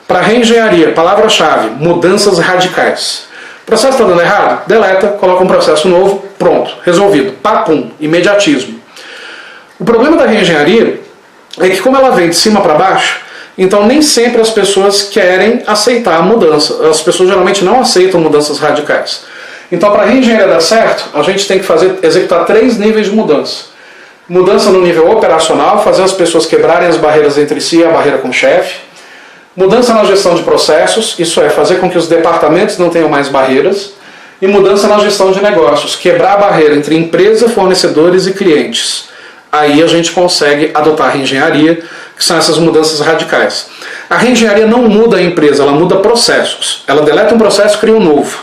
Para reengenharia, palavra-chave, mudanças radicais. O processo está dando errado? Deleta, coloca um processo novo, pronto, resolvido. Papum, imediatismo. O problema da reengenharia é que como ela vem de cima para baixo, então nem sempre as pessoas querem aceitar a mudança. As pessoas geralmente não aceitam mudanças radicais. Então para a reengenharia dar certo, a gente tem que executar 3 níveis de mudança. Mudança no nível operacional, fazer as pessoas quebrarem as barreiras entre si e a barreira com o chefe. Mudança na gestão de processos, isso é, fazer com que os departamentos não tenham mais barreiras. E mudança na gestão de negócios, quebrar a barreira entre empresa, fornecedores e clientes. Aí a gente consegue adotar a reengenharia, que são essas mudanças radicais. A reengenharia não muda a empresa, ela muda processos. Ela deleta um processo e cria um novo,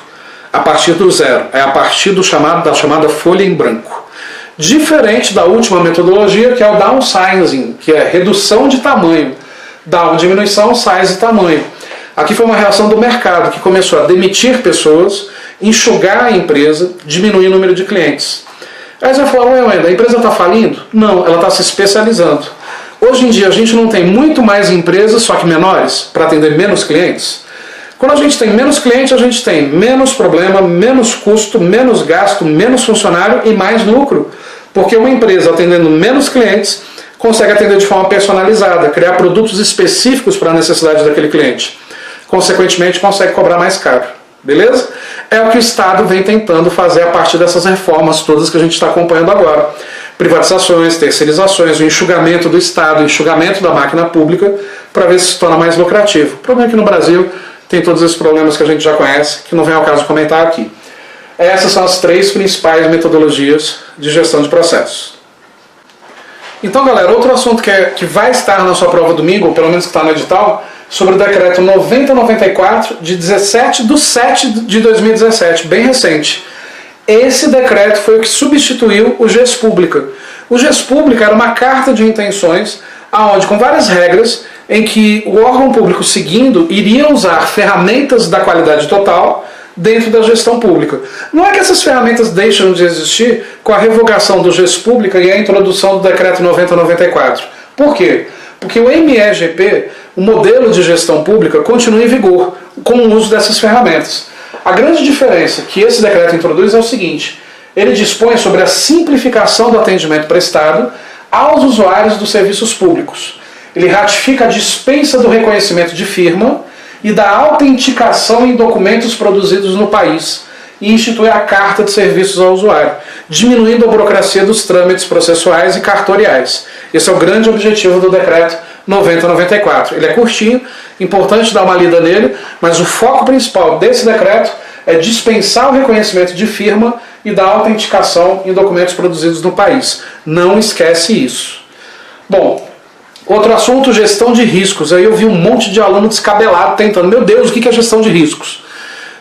a partir do zero. É a partir da chamada folha em branco. Diferente da última metodologia, que é o downsizing, que é redução de tamanho. Down, diminuição, size, tamanho. Aqui foi uma reação do mercado, que começou a demitir pessoas, enxugar a empresa, diminuir o número de clientes. Aí você fala, a empresa está falindo? Não, ela está se especializando. Hoje em dia a gente não tem muito mais empresas, só que menores, para atender menos clientes. Quando a gente tem menos clientes, a gente tem menos problema, menos custo, menos gasto, menos funcionário e mais lucro. Porque uma empresa atendendo menos clientes consegue atender de forma personalizada, criar produtos específicos para a necessidade daquele cliente. Consequentemente, consegue cobrar mais caro. Beleza? É o que o Estado vem tentando fazer a partir dessas reformas todas que a gente está acompanhando agora. Privatizações, terceirizações, o enxugamento do Estado, o enxugamento da máquina pública, para ver se se torna mais lucrativo. O problema é que no Brasil tem todos esses problemas que a gente já conhece, que não vem ao caso comentar aqui. Essas são as 3 principais metodologias de gestão de processos. Então, galera, outro assunto que vai estar na sua prova domingo, ou pelo menos que está no edital, sobre o decreto 9094 de 17/7/2017, bem recente. Esse decreto foi o que substituiu o GES Pública. O GES Pública era uma carta de intenções, onde, com várias regras, em que o órgão público seguindo iria usar ferramentas da qualidade total dentro da gestão pública. Não é que essas ferramentas deixam de existir com a revogação do GES Pública e a introdução do decreto 9094. Por quê? Porque o MEGP, o modelo de gestão pública, continua em vigor com o uso dessas ferramentas. A grande diferença que esse decreto introduz é o seguinte: ele dispõe sobre a simplificação do atendimento prestado aos usuários dos serviços públicos. Ele ratifica a dispensa do reconhecimento de firma e da autenticação em documentos produzidos no país e institui a Carta de Serviços ao Usuário, diminuindo a burocracia dos trâmites processuais e cartoriais. Esse é o grande objetivo do decreto 9094. Ele é curtinho, importante dar uma lida nele, mas o foco principal desse decreto é dispensar o reconhecimento de firma e da autenticação em documentos produzidos no país. Não esquece isso. Bom, outro assunto, gestão de riscos. Aí eu vi um monte de aluno descabelado tentando, meu Deus, o que é gestão de riscos?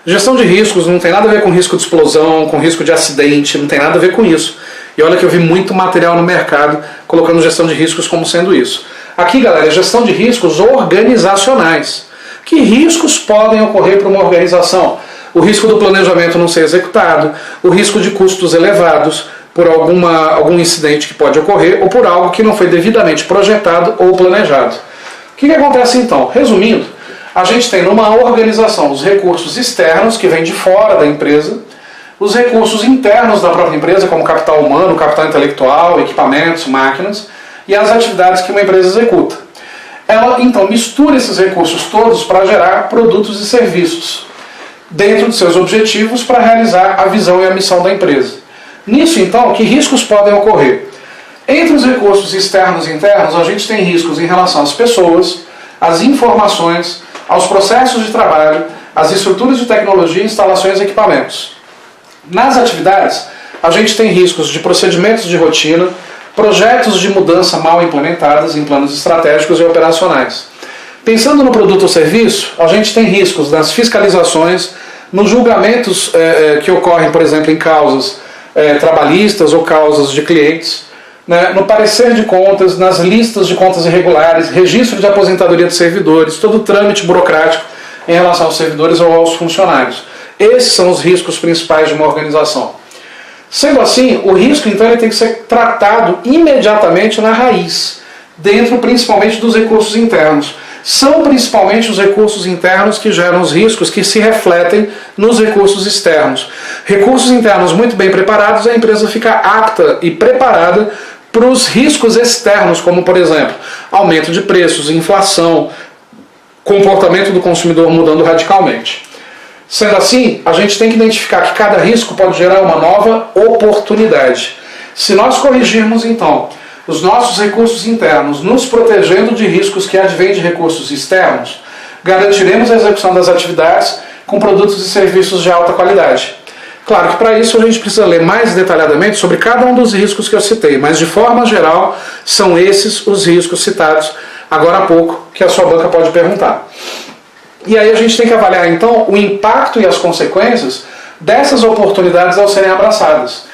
Gestão de riscos não tem nada a ver com risco de explosão, com risco de acidente, não tem nada a ver com isso. E olha que eu vi muito material no mercado colocando gestão de riscos como sendo isso. Aqui, galera, é gestão de riscos organizacionais. Que riscos podem ocorrer para uma organização? O risco do planejamento não ser executado, o risco de custos elevados por algum incidente que pode ocorrer ou por algo que não foi devidamente projetado ou planejado. O que acontece então? Resumindo, a gente tem numa organização os recursos externos que vêm de fora da empresa, os recursos internos da própria empresa, como capital humano, capital intelectual, equipamentos, máquinas, e as atividades que uma empresa executa. Ela, então, mistura esses recursos todos para gerar produtos e serviços, dentro de seus objetivos para realizar a visão e a missão da empresa. Nisso, então, que riscos podem ocorrer? Entre os recursos externos e internos, a gente tem riscos em relação às pessoas, às informações, aos processos de trabalho, às estruturas de tecnologia, instalações e equipamentos. Nas atividades, a gente tem riscos de procedimentos de rotina, projetos de mudança mal implementados em planos estratégicos e operacionais. Pensando no produto ou serviço, a gente tem riscos nas fiscalizações, nos julgamentos que ocorrem, por exemplo, em causas trabalhistas ou causas de clientes, né, no parecer de contas, nas listas de contas irregulares, registro de aposentadoria de servidores, todo o trâmite burocrático em relação aos servidores ou aos funcionários. Esses são os riscos principais de uma organização. Sendo assim, o risco então ele tem que ser tratado imediatamente na raiz, dentro principalmente dos recursos internos. São principalmente os recursos internos que geram os riscos que se refletem nos recursos externos. Recursos internos muito bem preparados, a empresa fica apta e preparada para os riscos externos, como por exemplo, aumento de preços, inflação, comportamento do consumidor mudando radicalmente. Sendo assim, a gente tem que identificar que cada risco pode gerar uma nova oportunidade. Se nós corrigirmos, então, os nossos recursos internos, nos protegendo de riscos que advêm de recursos externos, garantiremos a execução das atividades com produtos e serviços de alta qualidade. Claro que para isso a gente precisa ler mais detalhadamente sobre cada um dos riscos que eu citei, mas de forma geral são esses os riscos citados agora há pouco que a sua banca pode perguntar. E aí a gente tem que avaliar então o impacto e as consequências dessas oportunidades ao serem abraçadas.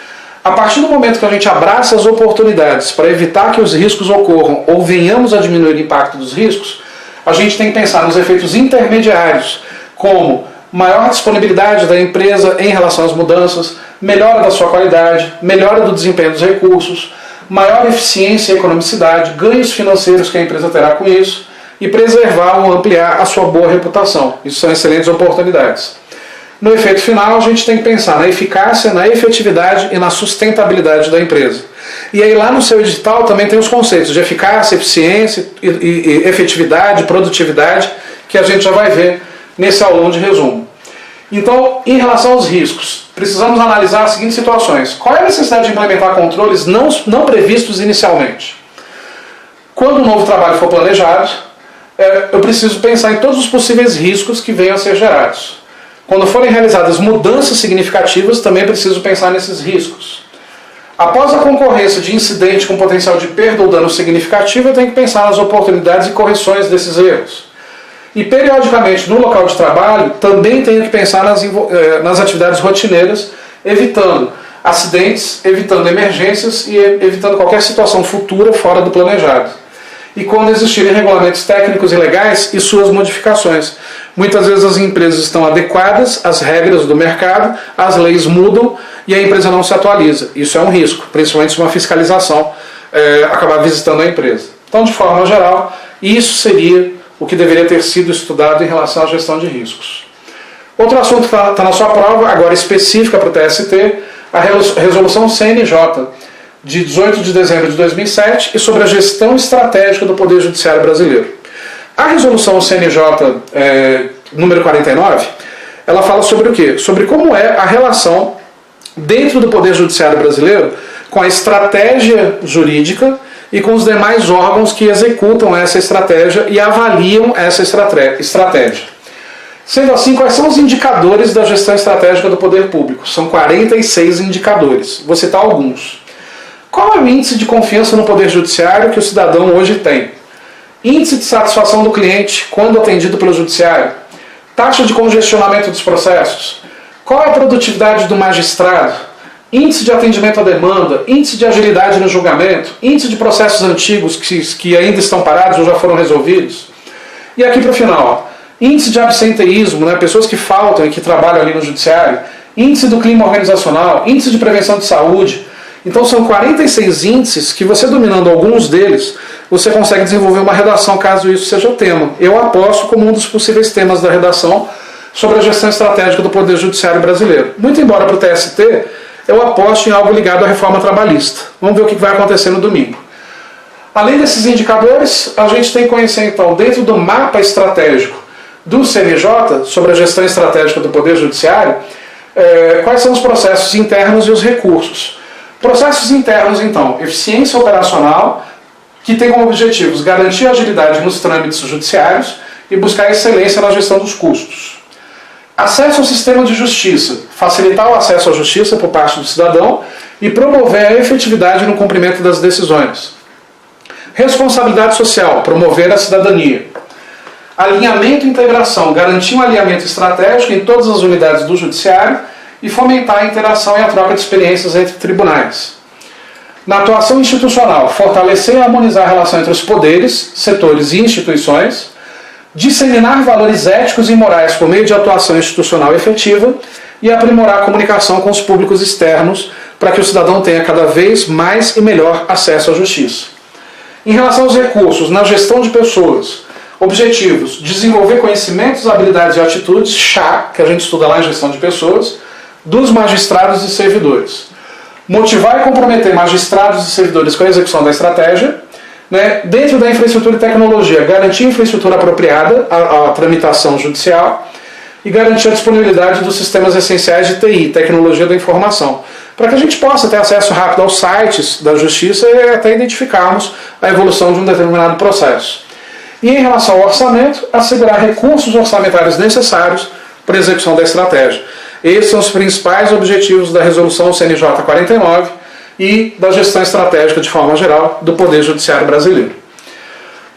A partir do momento que a gente abraça as oportunidades para evitar que os riscos ocorram ou venhamos a diminuir o impacto dos riscos, a gente tem que pensar nos efeitos intermediários, como maior disponibilidade da empresa em relação às mudanças, melhora da sua qualidade, melhora do desempenho dos recursos, maior eficiência e economicidade, ganhos financeiros que a empresa terá com isso e preservar ou ampliar a sua boa reputação. Isso são excelentes oportunidades. No efeito final, a gente tem que pensar na eficácia, na efetividade e na sustentabilidade da empresa. E aí lá no seu edital também tem os conceitos de eficácia, eficiência, e efetividade, produtividade, que a gente já vai ver nesse aulão de resumo. Então, em relação aos riscos, precisamos analisar as seguintes situações. Qual é a necessidade de implementar controles não previstos inicialmente? Quando um novo trabalho for planejado, eu preciso pensar em todos os possíveis riscos que venham a ser gerados. Quando forem realizadas mudanças significativas, também preciso pensar nesses riscos. Após a concorrência de incidente com potencial de perda ou dano significativo, eu tenho que pensar nas oportunidades e correções desses erros. E, periodicamente, no local de trabalho, também tenho que pensar nas atividades rotineiras, evitando acidentes, evitando emergências e evitando qualquer situação futura fora do planejado. E quando existirem regulamentos técnicos e legais e suas modificações. Muitas vezes as empresas estão adequadas às regras do mercado, as leis mudam e a empresa não se atualiza. Isso é um risco, principalmente se uma fiscalização acabar visitando a empresa. Então, de forma geral, isso seria o que deveria ter sido estudado em relação à gestão de riscos. Outro assunto que está na sua prova, agora específica para o TST, a resolução CNJ, de 18 de dezembro de 2007, e sobre a gestão estratégica do Poder Judiciário brasileiro. A resolução CNJ número 49, ela fala sobre o quê? Sobre como é a relação dentro do Poder Judiciário brasileiro com a estratégia jurídica e com os demais órgãos que executam essa estratégia e avaliam essa estratégia. Sendo assim, quais são os indicadores da gestão estratégica do poder público? São 46 indicadores. Vou citar alguns. Qual é o índice de confiança no Poder Judiciário que o cidadão hoje tem? Índice de satisfação do cliente quando atendido pelo Judiciário? Taxa de congestionamento dos processos? Qual é a produtividade do magistrado? Índice de atendimento à demanda, índice de agilidade no julgamento, índice de processos antigos que ainda estão parados ou já foram resolvidos. E aqui para o final, índice de absenteísmo, pessoas que faltam e que trabalham ali no judiciário, índice do clima organizacional, índice de prevenção de saúde. Então são 46 índices que você dominando alguns deles, você consegue desenvolver uma redação caso isso seja o tema. Eu aposto como um dos possíveis temas da redação sobre a gestão estratégica do Poder Judiciário brasileiro. Muito embora para o TST, eu aposto em algo ligado à reforma trabalhista. Vamos ver o que vai acontecer no domingo. Além desses indicadores, a gente tem que conhecer então, dentro do mapa estratégico do CNJ, sobre a gestão estratégica do Poder Judiciário, quais são os processos internos e os recursos. Processos internos, então, eficiência operacional, que tem como objetivos garantir a agilidade nos trâmites judiciários e buscar excelência na gestão dos custos. Acesso ao sistema de justiça, facilitar o acesso à justiça por parte do cidadão e promover a efetividade no cumprimento das decisões. Responsabilidade social, promover a cidadania. Alinhamento e integração, garantir um alinhamento estratégico em todas as unidades do judiciário e fomentar a interação e a troca de experiências entre tribunais. Na atuação institucional, fortalecer e harmonizar a relação entre os poderes, setores e instituições, disseminar valores éticos e morais por meio de atuação institucional efetiva e aprimorar a comunicação com os públicos externos para que o cidadão tenha cada vez mais e melhor acesso à justiça. Em relação aos recursos, na gestão de pessoas, objetivos: desenvolver conhecimentos, habilidades e atitudes, CHA, que a gente estuda lá em gestão de pessoas, dos magistrados e servidores. Motivar e comprometer magistrados e servidores com a execução da estratégia. Dentro da infraestrutura e tecnologia, garantir infraestrutura apropriada à tramitação judicial e garantir a disponibilidade dos sistemas essenciais de TI, tecnologia da informação, para que a gente possa ter acesso rápido aos sites da Justiça e até identificarmos a evolução de um determinado processo. E em relação ao orçamento, assegurar recursos orçamentários necessários para a execução da estratégia. Esses são os principais objetivos da resolução CNJ 49 e da gestão estratégica de forma geral do Poder Judiciário brasileiro.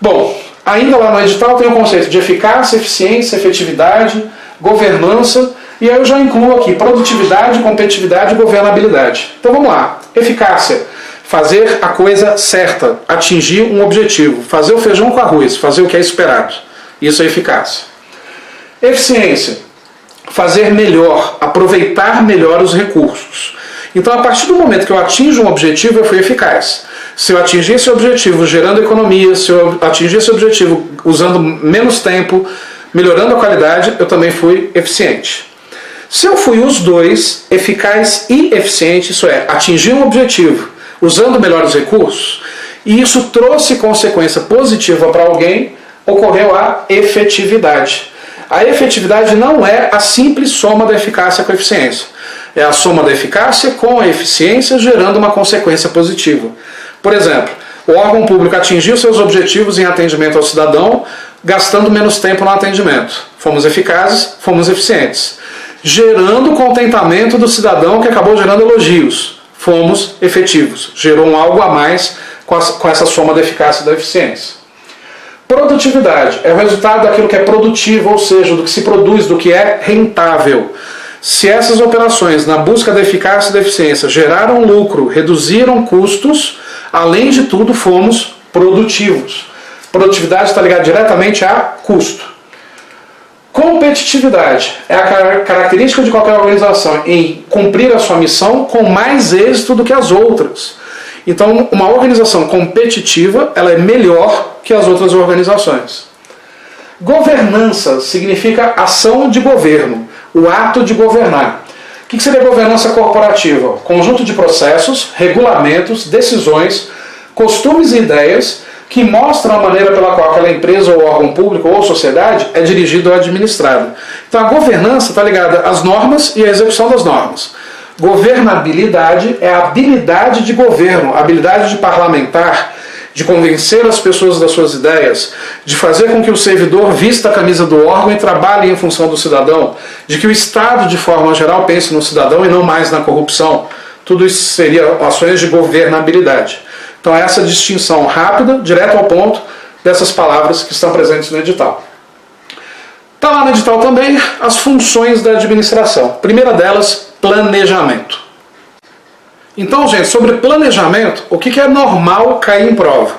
Bom, ainda lá no edital tem o conceito de eficácia, eficiência, efetividade, governança, e aí eu já incluo aqui produtividade, competitividade e governabilidade. Então vamos lá. Eficácia, fazer a coisa certa, atingir um objetivo, fazer o feijão com arroz, fazer o que é esperado. Isso é eficácia. Eficiência, fazer melhor, aproveitar melhor os recursos. Então, a partir do momento que eu atinjo um objetivo, eu fui eficaz. Se eu atingir esse objetivo gerando economia, se eu atingir esse objetivo usando menos tempo, melhorando a qualidade, eu também fui eficiente. Se eu fui os dois, eficaz e eficiente, isso é, atingir um objetivo usando melhores recursos, e isso trouxe consequência positiva para alguém, ocorreu a efetividade. A efetividade não é a simples soma da eficácia com a eficiência. É a soma da eficácia com a eficiência gerando uma consequência positiva. Por exemplo, o órgão público atingiu seus objetivos em atendimento ao cidadão, gastando menos tempo no atendimento. Fomos eficazes, fomos eficientes. Gerando o contentamento do cidadão, que acabou gerando elogios. Fomos efetivos. Gerou um algo a mais com essa soma da eficácia e da eficiência. Produtividade é o resultado daquilo que é produtivo, ou seja, do que se produz, do que é rentável. Se essas operações, na busca da eficácia e da eficiência, geraram lucro, reduziram custos, além de tudo, fomos produtivos. Produtividade está ligada diretamente a custo. Competitividade é a característica de qualquer organização em cumprir a sua missão com mais êxito do que as outras. Então, uma organização competitiva, ela é melhor que as outras organizações. Governança significa ação de governo, o ato de governar. O que seria governança corporativa? Conjunto de processos, regulamentos, decisões, costumes e ideias que mostram a maneira pela qual aquela empresa ou órgão público ou sociedade é dirigido ou administrado. Então a governança está ligada às normas e à execução das normas. Governabilidade é a habilidade de governo, a habilidade de parlamentar, de convencer as pessoas das suas ideias, de fazer com que o servidor vista a camisa do órgão e trabalhe em função do cidadão, de que o Estado, de forma geral, pense no cidadão e não mais na corrupção. Tudo isso seria ações de governabilidade. Então essa distinção rápida, direto ao ponto, dessas palavras que estão presentes no edital. Está lá no edital também as funções da administração. Primeira delas, planejamento. Então, gente, sobre planejamento, o que é normal cair em prova?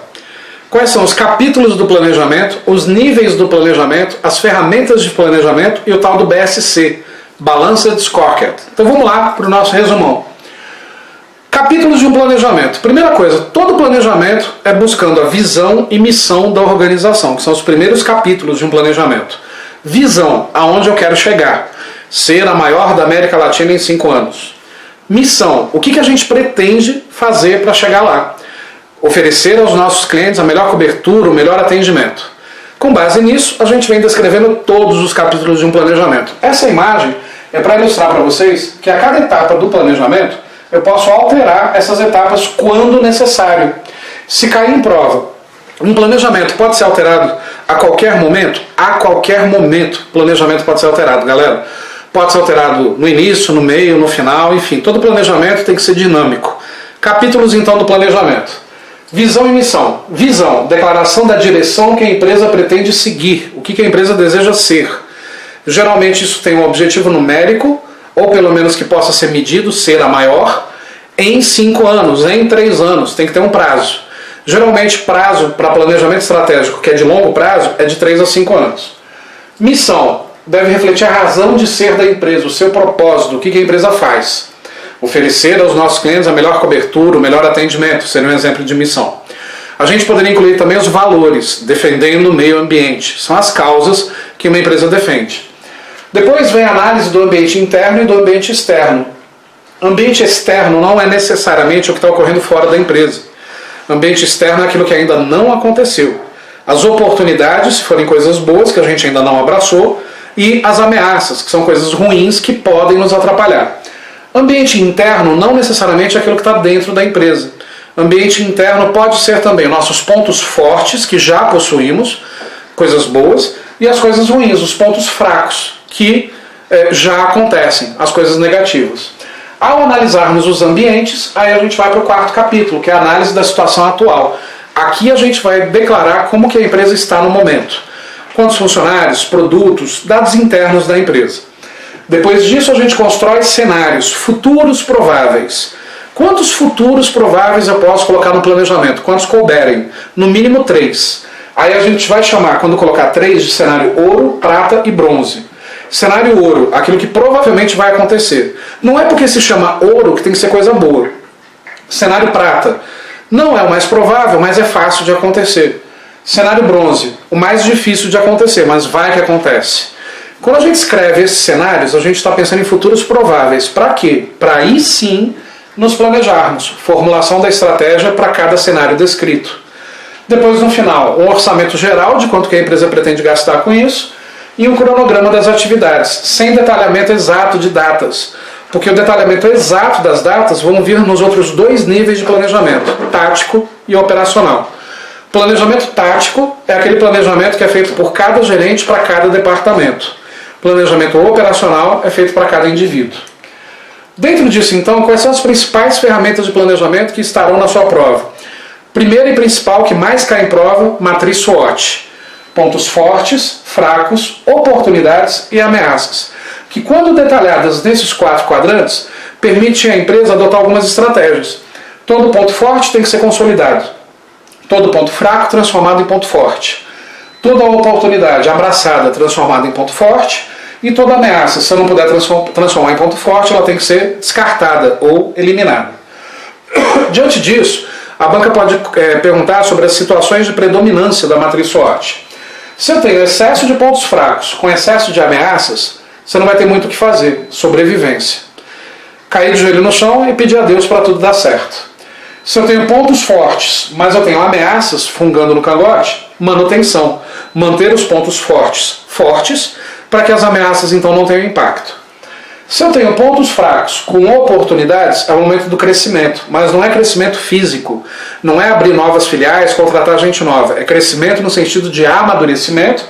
Quais são os capítulos do planejamento, os níveis do planejamento, as ferramentas de planejamento e o tal do BSC, Balanced Scorecard. Então vamos lá para o nosso resumão. Capítulos de um planejamento. Primeira coisa, todo planejamento é buscando a visão e missão da organização, que são os primeiros capítulos de um planejamento. Visão, aonde eu quero chegar. Ser a maior da América Latina em 5 anos. Missão, o que a gente pretende fazer para chegar lá? Oferecer aos nossos clientes a melhor cobertura, o melhor atendimento. Com base nisso, a gente vem descrevendo todos os capítulos de um planejamento. Essa imagem é para ilustrar para vocês que a cada etapa do planejamento eu posso alterar essas etapas quando necessário. Se cair em prova, um planejamento pode ser alterado a qualquer momento? A qualquer momento o planejamento pode ser alterado, galera. Pode ser alterado no início, no meio, no final, enfim. Todo planejamento tem que ser dinâmico. Capítulos, então, do planejamento. Visão e missão. Visão, declaração da direção que a empresa pretende seguir. O que a empresa deseja ser. Geralmente isso tem um objetivo numérico, ou pelo menos que possa ser medido, ser a maior, em 5 anos, em 3 anos. Tem que ter um prazo. Geralmente, prazo para planejamento estratégico, que é de longo prazo, é de 3 a 5 anos. Missão. Deve refletir a razão de ser da empresa, o seu propósito, o que a empresa faz. Oferecer aos nossos clientes a melhor cobertura, o melhor atendimento, seria um exemplo de missão. A gente poderia incluir também os valores, defendendo o meio ambiente. São as causas que uma empresa defende. Depois vem a análise do ambiente interno e do ambiente externo. Ambiente externo não é necessariamente o que está ocorrendo fora da empresa. Ambiente externo é aquilo que ainda não aconteceu. As oportunidades, se forem coisas boas, que a gente ainda não abraçou, e as ameaças, que são coisas ruins que podem nos atrapalhar. Ambiente interno não necessariamente é aquilo que está dentro da empresa. Ambiente interno pode ser também nossos pontos fortes, que já possuímos, coisas boas, e as coisas ruins, os pontos fracos, que já acontecem, as coisas negativas. Ao analisarmos os ambientes, aí a gente vai para o quarto capítulo, que é a análise da situação atual. Aqui a gente vai declarar como que a empresa está no momento. Quantos funcionários, produtos, dados internos da empresa. Depois disso a gente constrói cenários, futuros prováveis. Quantos futuros prováveis eu posso colocar no planejamento? Quantos couberem? No mínimo 3. Aí a gente vai chamar, quando colocar 3, de cenário ouro, prata e bronze. Cenário ouro, aquilo que provavelmente vai acontecer. Não é porque se chama ouro que tem que ser coisa boa. Cenário prata, não é o mais provável, mas é fácil de acontecer. Cenário bronze, o mais difícil de acontecer, mas vai que acontece. Quando a gente escreve esses cenários, a gente está pensando em futuros prováveis. Para quê? Para aí sim nos planejarmos. Formulação da estratégia para cada cenário descrito. Depois, no final, um orçamento geral de quanto que a empresa pretende gastar com isso e um cronograma das atividades, sem detalhamento exato de datas. Porque o detalhamento exato das datas vão vir nos outros 2 níveis de planejamento, tático e operacional. Planejamento tático é aquele planejamento que é feito por cada gerente para cada departamento. Planejamento operacional é feito para cada indivíduo. Dentro disso, então, quais são as principais ferramentas de planejamento que estarão na sua prova? Primeira e principal, que mais cai em prova, matriz SWOT. Pontos fortes, fracos, oportunidades e ameaças. Que, quando detalhadas nesses 4 quadrantes, permite à empresa adotar algumas estratégias. Todo ponto forte tem que ser consolidado. Todo ponto fraco transformado em ponto forte. Toda oportunidade abraçada transformada em ponto forte. E toda ameaça, se eu não puder transformar em ponto forte, ela tem que ser descartada ou eliminada. Diante disso, a banca pode perguntar sobre as situações de predominância da matriz SWOT. Se eu tenho excesso de pontos fracos com excesso de ameaças, você não vai ter muito o que fazer. Sobrevivência. Cair de joelho no chão e pedir a Deus para tudo dar certo. Se eu tenho pontos fortes, mas eu tenho ameaças fungando no cangote, manutenção. Manter os pontos fortes, para que as ameaças então não tenham impacto. Se eu tenho pontos fracos com oportunidades, é o momento do crescimento, mas não é crescimento físico, não é abrir novas filiais, contratar gente nova, é crescimento no sentido de amadurecimento,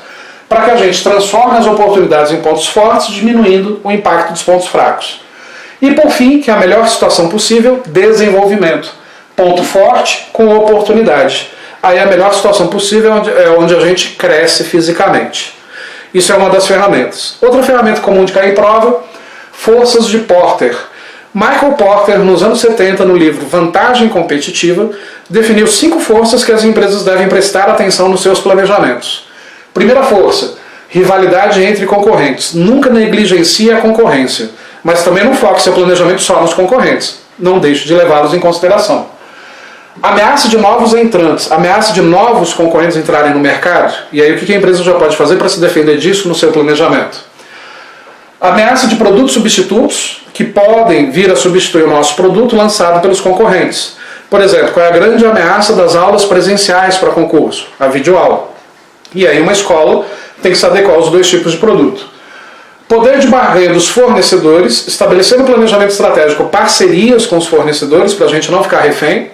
para que a gente transforme as oportunidades em pontos fortes, diminuindo o impacto dos pontos fracos. E por fim, que é a melhor situação possível, desenvolvimento. Ponto forte com oportunidade. Aí a melhor situação possível é onde a gente cresce fisicamente. Isso é uma das ferramentas. Outra ferramenta comum de cair em prova, forças de Porter. Michael Porter, nos anos 70, no livro Vantagem Competitiva, definiu 5 forças que as empresas devem prestar atenção nos seus planejamentos. Primeira força, rivalidade entre concorrentes. Nunca negligencie a concorrência, mas também não foque seu planejamento só nos concorrentes. Não deixe de levá-los em consideração. Ameaça de novos entrantes, ameaça de novos concorrentes entrarem no mercado. E aí o que a empresa já pode fazer para se defender disso no seu planejamento? Ameaça de produtos substitutos, que podem vir a substituir o nosso produto lançado pelos concorrentes. Por exemplo, qual é a grande ameaça das aulas presenciais para concurso? A videoaula. E aí uma escola tem que se adequar aos 2 tipos de produto. Poder de barganha dos fornecedores, estabelecer no planejamento estratégico parcerias com os fornecedores para a gente não ficar refém.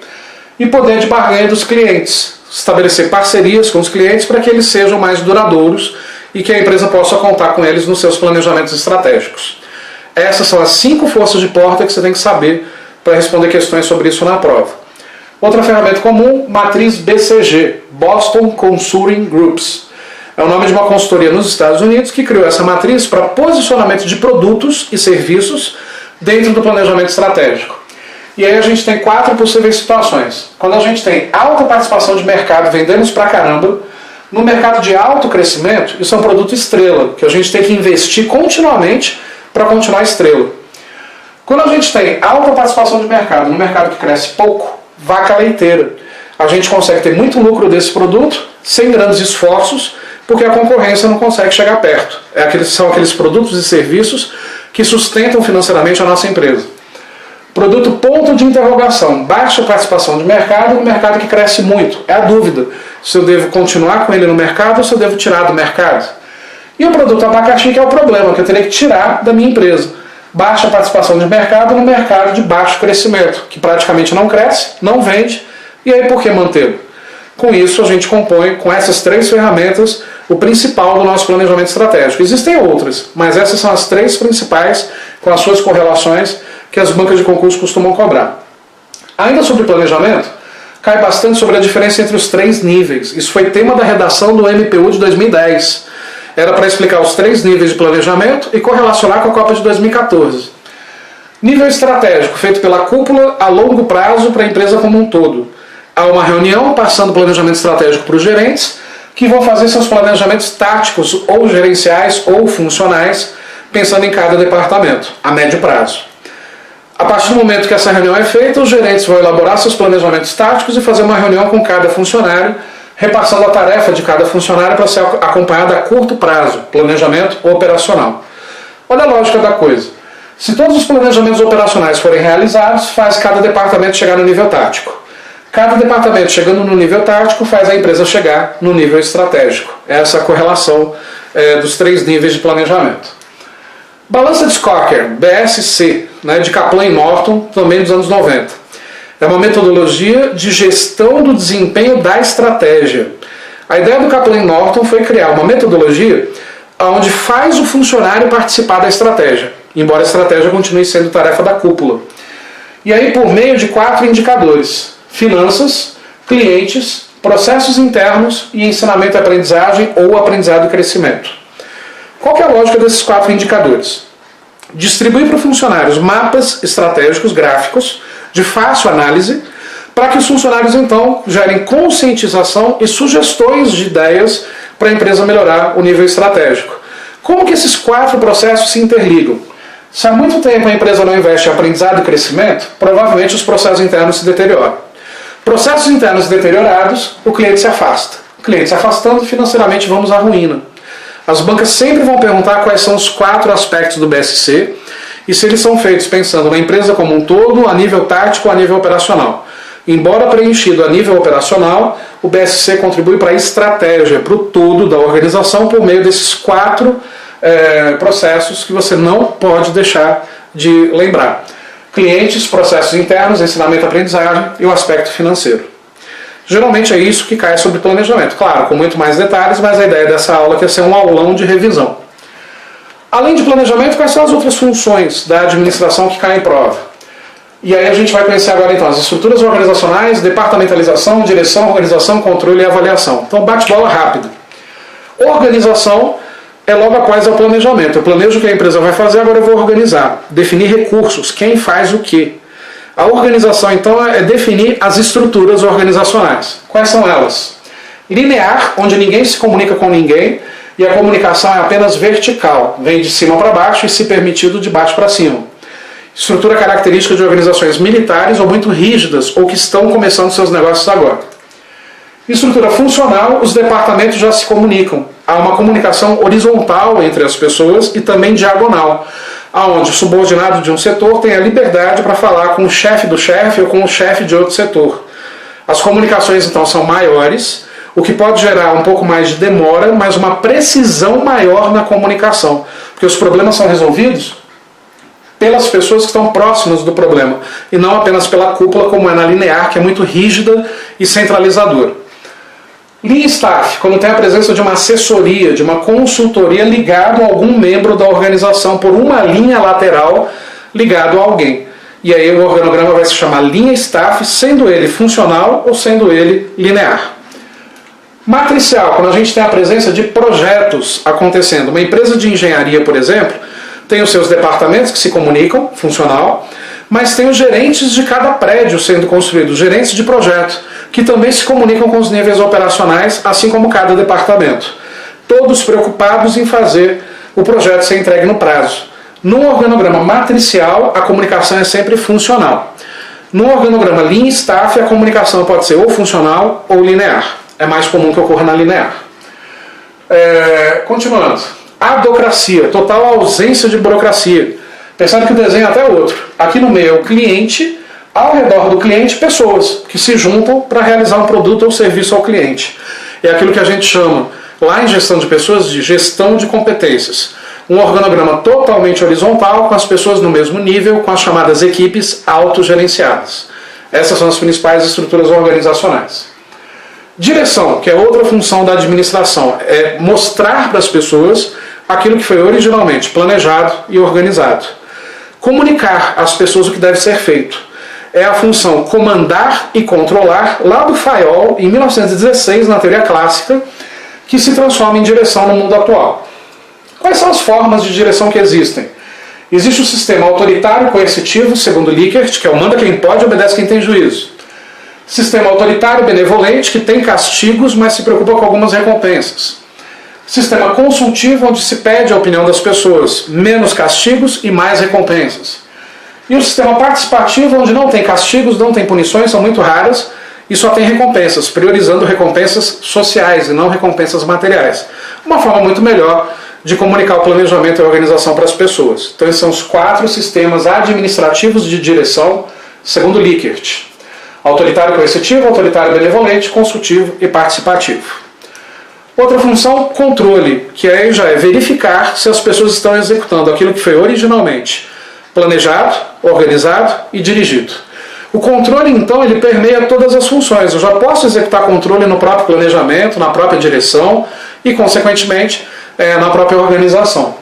E poder de barganha dos clientes, estabelecer parcerias com os clientes para que eles sejam mais duradouros e que a empresa possa contar com eles nos seus planejamentos estratégicos. Essas são as 5 forças de Porter que você tem que saber para responder questões sobre isso na prova. Outra ferramenta comum, matriz BCG, Boston Consulting Groups. É o nome de uma consultoria nos Estados Unidos que criou essa matriz para posicionamento de produtos e serviços dentro do planejamento estratégico. E aí a gente tem 4 possíveis situações. Quando a gente tem alta participação de mercado, vendemos pra caramba, no mercado de alto crescimento, isso é um produto estrela, que a gente tem que investir continuamente para continuar estrela. Quando a gente tem alta participação de mercado, no mercado que cresce pouco, vaca leiteira. A gente consegue ter muito lucro desse produto, sem grandes esforços, porque a concorrência não consegue chegar perto. São aqueles produtos e serviços que sustentam financeiramente a nossa empresa. Produto ponto de interrogação, baixa participação de mercado, um mercado que cresce muito. É a dúvida se eu devo continuar com ele no mercado ou se eu devo tirar do mercado. E o produto abacaxi, que é o problema, que eu teria que tirar da minha empresa. Baixa participação de mercado no mercado de baixo crescimento, que praticamente não cresce, não vende, e aí por que mantê-lo? Com isso, a gente compõe, com essas 3 ferramentas, o principal do nosso planejamento estratégico. Existem outras, mas essas são as 3 principais, com as suas correlações, que as bancas de concurso costumam cobrar. Ainda sobre planejamento, cai bastante sobre a diferença entre os 3 níveis. Isso foi tema da redação do MPU de 2010. Era para explicar os 3 níveis de planejamento e correlacionar com a Copa de 2014. Nível estratégico, feito pela cúpula a longo prazo para a empresa como um todo. Há uma reunião passando o planejamento estratégico para os gerentes, que vão fazer seus planejamentos táticos ou gerenciais ou funcionais, pensando em cada departamento, a médio prazo. A partir do momento que essa reunião é feita, os gerentes vão elaborar seus planejamentos táticos e fazer uma reunião com cada funcionário, repassando a tarefa de cada funcionário para ser acompanhada a curto prazo, planejamento operacional. Olha a lógica da coisa. Se todos os planejamentos operacionais forem realizados, faz cada departamento chegar no nível tático. Cada departamento chegando no nível tático faz a empresa chegar no nível estratégico. Essa é a correlação dos 3 níveis de planejamento. Balança de Scocker, BSC, de Kaplan e Norton, também dos anos 90. É uma metodologia de gestão do desempenho da estratégia. A ideia do Kaplan e Norton foi criar uma metodologia onde faz o funcionário participar da estratégia, embora a estratégia continue sendo tarefa da cúpula. E aí por meio de 4 indicadores: finanças, clientes, processos internos e ensinamento e aprendizagem ou aprendizado e crescimento. Qual que é a lógica desses 4 indicadores? Distribuir para funcionários mapas estratégicos gráficos de fácil análise, para que os funcionários então gerem conscientização e sugestões de ideias para a empresa melhorar o nível estratégico. Como que esses 4 processos se interligam? Se há muito tempo a empresa não investe em aprendizado e crescimento, provavelmente os processos internos se deterioram. Processos internos deteriorados, o cliente se afasta. O cliente se afastando, financeiramente vamos à ruína. As bancas sempre vão perguntar quais são os 4 aspectos do BSC e se eles são feitos pensando na empresa como um todo, a nível tático ou a nível operacional. Embora preenchido a nível operacional, o BSC contribui para a estratégia, para o todo da organização, por meio desses 4 processos que você não pode deixar de lembrar: clientes, processos internos, ensinamento e aprendizagem e o aspecto financeiro. Geralmente é isso que cai sobre planejamento. Claro, com muito mais detalhes, mas a ideia dessa aula é ser um aulão de revisão. Além de planejamento, quais são as outras funções da administração que caem em prova? E aí a gente vai conhecer agora então as estruturas organizacionais, departamentalização, direção, organização, controle e avaliação. Então bate-bola rápido. Organização é logo após o planejamento. Eu planejo o que a empresa vai fazer, agora eu vou organizar. Definir recursos, quem faz o quê. A organização, então, é definir as estruturas organizacionais. Quais são elas? Linear, onde ninguém se comunica com ninguém e a comunicação é apenas vertical, vem de cima para baixo e, se permitido, de baixo para cima. Estrutura característica de organizações militares ou muito rígidas ou que estão começando seus negócios agora. Estrutura funcional, os departamentos já se comunicam. Há uma comunicação horizontal entre as pessoas e também diagonal, onde o subordinado de um setor tem a liberdade para falar com o chefe do chefe ou com o chefe de outro setor. As comunicações então são maiores, o que pode gerar um pouco mais de demora, mas uma precisão maior na comunicação, porque os problemas são resolvidos pelas pessoas que estão próximas do problema, e não apenas pela cúpula, como é na linear, que é muito rígida e centralizadora. Lean Staff, quando tem a presença de uma assessoria, de uma consultoria ligado a algum membro da organização por uma linha lateral ligado a alguém. E aí o organograma vai se chamar Lean Staff, sendo ele funcional ou sendo ele linear. Matricial, quando a gente tem a presença de projetos acontecendo. Uma empresa de engenharia, por exemplo, tem os seus departamentos que se comunicam, funcional, mas tem os gerentes de cada prédio sendo construído, gerentes de projeto, que também se comunicam com os níveis operacionais, assim como cada departamento. Todos preocupados em fazer o projeto ser entregue no prazo. Num organograma matricial, a comunicação é sempre funcional. Num organograma Lean Staff, a comunicação pode ser ou funcional ou linear. É mais comum que ocorra na linear. Continuando. Adocracia, total ausência de burocracia. Percebe que o desenho é até outro. Aqui no meio é o cliente, ao redor do cliente, pessoas que se juntam para realizar um produto ou serviço ao cliente. É aquilo que a gente chama, lá em gestão de pessoas, de gestão de competências. Um organograma totalmente horizontal, com as pessoas no mesmo nível, com as chamadas equipes autogerenciadas. Essas são as principais estruturas organizacionais. Direção, que é outra função da administração, é mostrar para as pessoas aquilo que foi originalmente planejado e organizado. Comunicar às pessoas o que deve ser feito. É a função comandar e controlar, lá do Fayol, em 1916, na teoria clássica, que se transforma em direção no mundo atual. Quais são as formas de direção que existem? Existe o sistema autoritário coercitivo, segundo Likert, que é o manda quem pode e obedece quem tem juízo. Sistema autoritário benevolente, que tem castigos, mas se preocupa com algumas recompensas. Sistema consultivo, onde se pede a opinião das pessoas, menos castigos e mais recompensas. E o sistema participativo, onde não tem castigos, não tem punições, são muito raras, e só tem recompensas, priorizando recompensas sociais e não recompensas materiais. Uma forma muito melhor de comunicar o planejamento e a organização para as pessoas. Então esses são os 4 sistemas administrativos de direção, segundo Likert. Autoritário coercitivo, autoritário benevolente, consultivo e participativo. Outra função, controle, que aí já é verificar se as pessoas estão executando aquilo que foi originalmente planejado, organizado e dirigido. O controle, então, ele permeia todas as funções. Eu já posso executar controle no próprio planejamento, na própria direção e, consequentemente, na própria organização.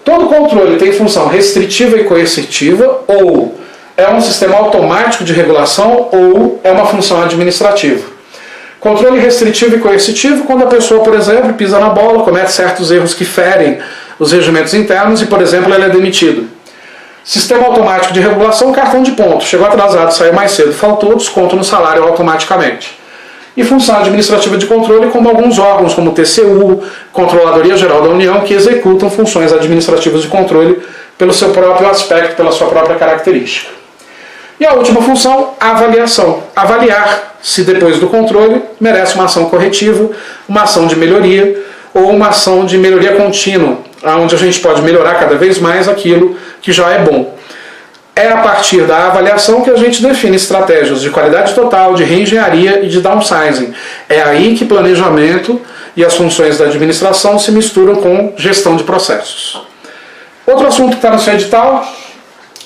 Todo controle tem função restritiva e coercitiva, ou é um sistema automático de regulação, ou é uma função administrativa. Controle restritivo e coercitivo, quando a pessoa, por exemplo, pisa na bola, comete certos erros que ferem os regimentos internos e, por exemplo, ele é demitido. Sistema automático de regulação, cartão de ponto. Chegou atrasado, saiu mais cedo, faltou, desconto no salário automaticamente. E função administrativa de controle, como alguns órgãos, como o TCU, Controladoria Geral da União, que executam funções administrativas de controle pelo seu próprio aspecto, pela sua própria característica. E a última função, avaliação. Avaliar se depois do controle merece uma ação corretiva, uma ação de melhoria ou uma ação de melhoria contínua, onde a gente pode melhorar cada vez mais aquilo que já é bom. É a partir da avaliação que a gente define estratégias de qualidade total, de reengenharia e de downsizing. É aí que planejamento e as funções da administração se misturam com gestão de processos. Outro assunto que está no seu edital,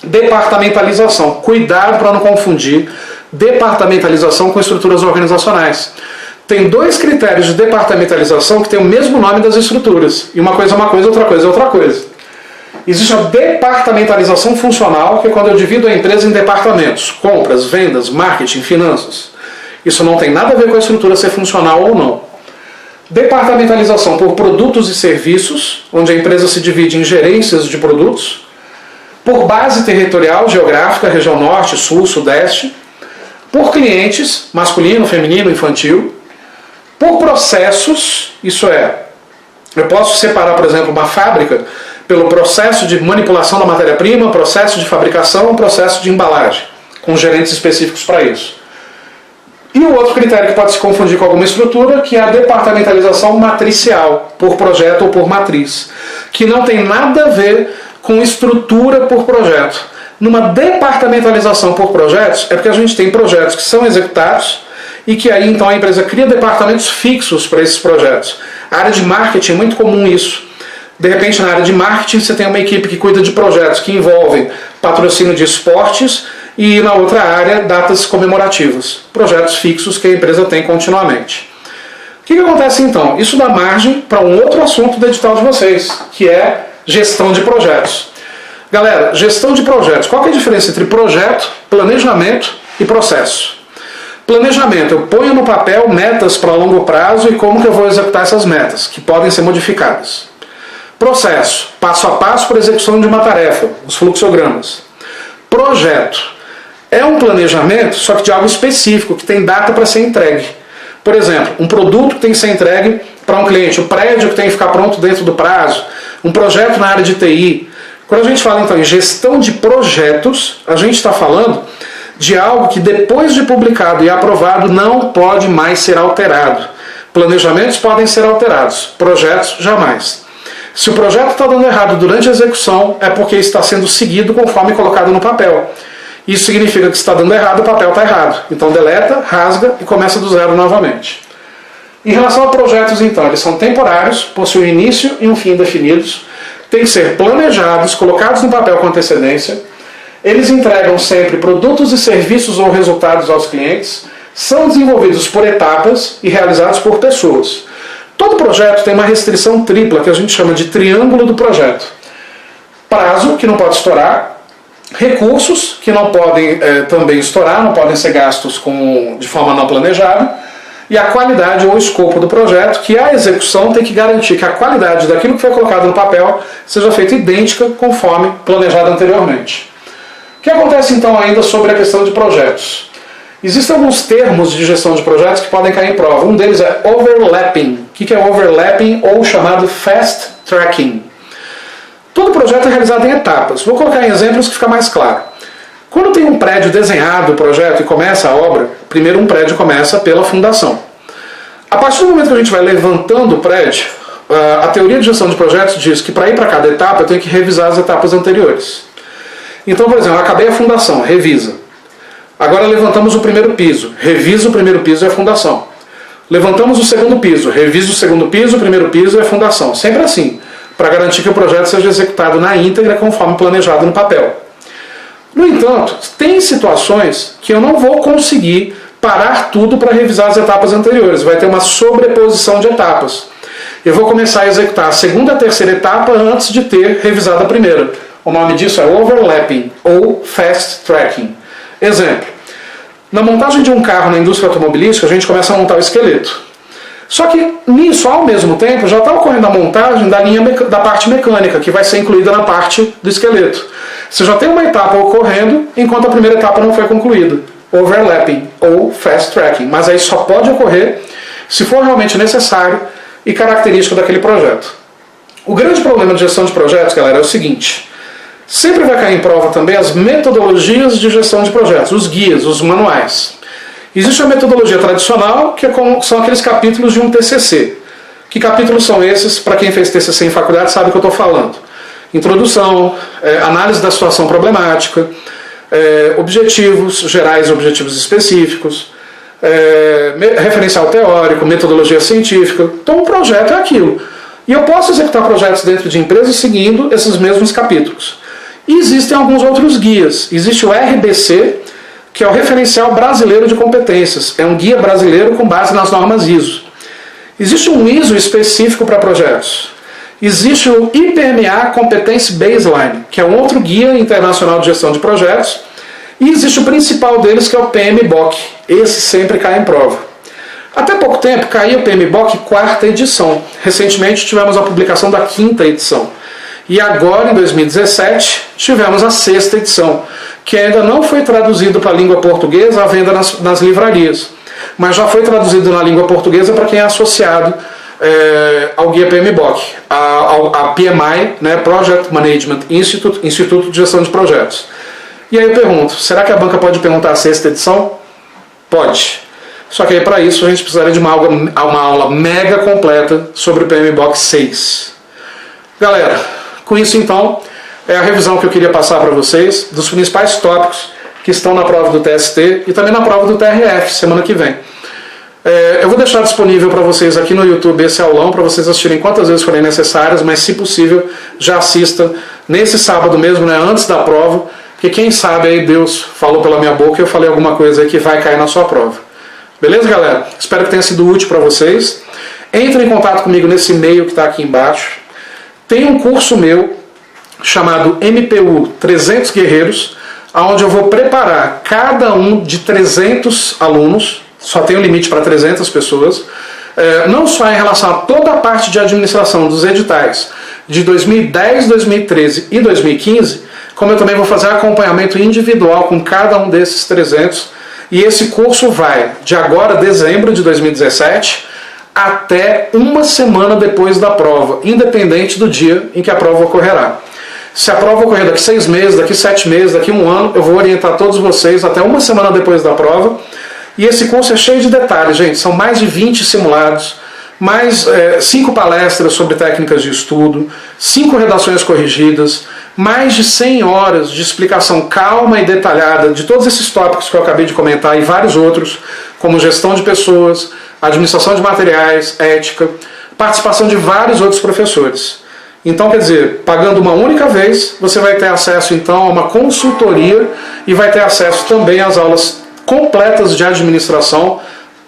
departamentalização. Cuidado para não confundir departamentalização com estruturas organizacionais. Tem 2 critérios de departamentalização que têm o mesmo nome das estruturas. E uma coisa é uma coisa, outra coisa é outra coisa. Existe a departamentalização funcional, que é quando eu divido a empresa em departamentos. Compras, vendas, marketing, finanças. Isso não tem nada a ver com a estrutura ser funcional ou não. Departamentalização por produtos e serviços, onde a empresa se divide em gerências de produtos. Por base territorial, geográfica, região norte, sul, sudeste. Por clientes, masculino, feminino, infantil. Por processos, isso é, eu posso separar, por exemplo, uma fábrica pelo processo de manipulação da matéria-prima, processo de fabricação, processo de embalagem, com gerentes específicos para isso. E o outro critério que pode se confundir com alguma estrutura, que é a departamentalização matricial, por projeto ou por matriz, que não tem nada a ver com estrutura por projeto. Numa departamentalização por projetos, é porque a gente tem projetos que são executados e que aí então a empresa cria departamentos fixos para esses projetos. A área de marketing é muito comum isso. De repente, na área de marketing, você tem uma equipe que cuida de projetos que envolvem patrocínio de esportes e, na outra área, datas comemorativas. Projetos fixos que a empresa tem continuamente. O que acontece, então? Isso dá margem para um outro assunto do edital de vocês, que é gestão de projetos. Galera, gestão de projetos. Qual que é a diferença entre projeto, planejamento e processo? Planejamento, eu ponho no papel metas para longo prazo e como que eu vou executar essas metas, que podem ser modificadas. Processo, passo a passo para a execução de uma tarefa, os fluxogramas. Projeto, é um planejamento, só que de algo específico, que tem data para ser entregue. Por exemplo, um produto que tem que ser entregue para um cliente, o prédio que tem que ficar pronto dentro do prazo, um projeto na área de TI. Quando a gente fala então em gestão de projetos, a gente está falando de algo que depois de publicado e aprovado não pode mais ser alterado. Planejamentos podem ser alterados, projetos jamais. Se o projeto está dando errado durante a execução, é porque está sendo seguido conforme colocado no papel. Isso significa que se está dando errado, o papel está errado. Então deleta, rasga e começa do zero novamente. Em relação a projetos, então, eles são temporários, possuem um início e um fim definidos, têm que ser planejados, colocados no papel com antecedência. Eles entregam sempre produtos e serviços ou resultados aos clientes, são desenvolvidos por etapas e realizados por pessoas. Todo projeto tem uma restrição tripla, que a gente chama de triângulo do projeto. Prazo, que não pode estourar, recursos, que não podem também estourar, não podem ser gastos de forma não planejada, e a qualidade ou escopo do projeto, que a execução tem que garantir que a qualidade daquilo que foi colocado no papel seja feita idêntica conforme planejado anteriormente. O que acontece então ainda sobre a questão de projetos? Existem alguns termos de gestão de projetos que podem cair em prova. Um deles é overlapping. O que é overlapping ou chamado fast tracking? Todo projeto é realizado em etapas. Vou colocar em exemplos que fica mais claro. Quando tem um prédio desenhado, o projeto, e começa a obra, primeiro um prédio começa pela fundação. A partir do momento que a gente vai levantando o prédio, a teoria de gestão de projetos diz que para ir para cada etapa eu tenho que revisar as etapas anteriores. Então, por exemplo, acabei a fundação, revisa. Agora levantamos o primeiro piso, revisa o primeiro piso e a fundação. Levantamos o segundo piso, revisa o segundo piso, o primeiro piso e a fundação. Sempre assim, para garantir que o projeto seja executado na íntegra conforme planejado no papel. No entanto, tem situações que eu não vou conseguir parar tudo para revisar as etapas anteriores. Vai ter uma sobreposição de etapas. Eu vou começar a executar a segunda e a terceira etapa antes de ter revisado a primeira. O nome disso é overlapping ou fast tracking. Exemplo. Na montagem de um carro na indústria automobilística, a gente começa a montar o esqueleto. Só que nisso, ao mesmo tempo, já está ocorrendo a montagem da parte mecânica, que vai ser incluída na parte do esqueleto. Você já tem uma etapa ocorrendo, enquanto a primeira etapa não foi concluída. Overlapping ou fast tracking. Mas aí só pode ocorrer se for realmente necessário e característico daquele projeto. O grande problema de gestão de projetos, galera, é o seguinte. Sempre vai cair em prova também as metodologias de gestão de projetos, os guias, os manuais. Existe a metodologia tradicional, que são aqueles capítulos de um TCC. Que capítulos são esses? Para quem fez TCC em faculdade sabe o que eu estou falando. Introdução, análise da situação problemática, objetivos gerais e objetivos específicos, referencial teórico, metodologia científica. Então um projeto é aquilo. E eu posso executar projetos dentro de empresas seguindo esses mesmos capítulos. E existem alguns outros guias. Existe o RBC, que é o Referencial Brasileiro de Competências. É um guia brasileiro com base nas normas ISO. Existe um ISO específico para projetos. Existe o IPMA Competence Baseline, que é um outro guia internacional de gestão de projetos. E existe o principal deles, que é o PMBOK. Esse sempre cai em prova. Até pouco tempo caiu o PMBOK 4ª edição. Recentemente tivemos a publicação da 5ª edição. E agora, em 2017, tivemos a 6ª edição, que ainda não foi traduzido para a língua portuguesa à venda nas livrarias, mas já foi traduzido na língua portuguesa para quem é associado ao guia PMBOK, a PMI, né, Project Management Institute, Instituto de Gestão de Projetos. E aí eu pergunto, será que a banca pode perguntar a 6ª edição? Pode. Só que aí para isso a gente precisaria de uma aula mega completa sobre o PMBOK 6. Galera, com isso então, é a revisão que eu queria passar para vocês dos principais tópicos que estão na prova do TST e também na prova do TRF, semana que vem. Eu vou deixar disponível para vocês aqui no YouTube esse aulão, para vocês assistirem quantas vezes forem necessárias, mas se possível, já assista nesse sábado mesmo, né, antes da prova, porque quem sabe aí Deus falou pela minha boca e eu falei alguma coisa aí que vai cair na sua prova. Beleza, galera? Espero que tenha sido útil para vocês. Entre em contato comigo nesse e-mail que está aqui embaixo. Tem um curso meu chamado MPU 300 Guerreiros, onde eu vou preparar cada um de 300 alunos, só tem um limite para 300 pessoas, não só em relação a toda a parte de administração dos editais de 2010, 2013 e 2015, como eu também vou fazer acompanhamento individual com cada um desses 300, e esse curso vai de agora, dezembro de 2017, até uma semana depois da prova, independente do dia em que a prova ocorrerá. Se a prova ocorrer daqui 6 meses, daqui 7 meses, daqui 1 ano, eu vou orientar todos vocês até uma semana depois da prova. E esse curso é cheio de detalhes, gente. São mais de 20 simulados, mais 5 palestras sobre técnicas de estudo, 5 redações corrigidas, mais de 100 horas de explicação calma e detalhada de todos esses tópicos que eu acabei de comentar e vários outros, como gestão de pessoas, administração de materiais, ética, participação de vários outros professores. Então, quer dizer, pagando uma única vez, você vai ter acesso então a uma consultoria e vai ter acesso também às aulas completas de administração,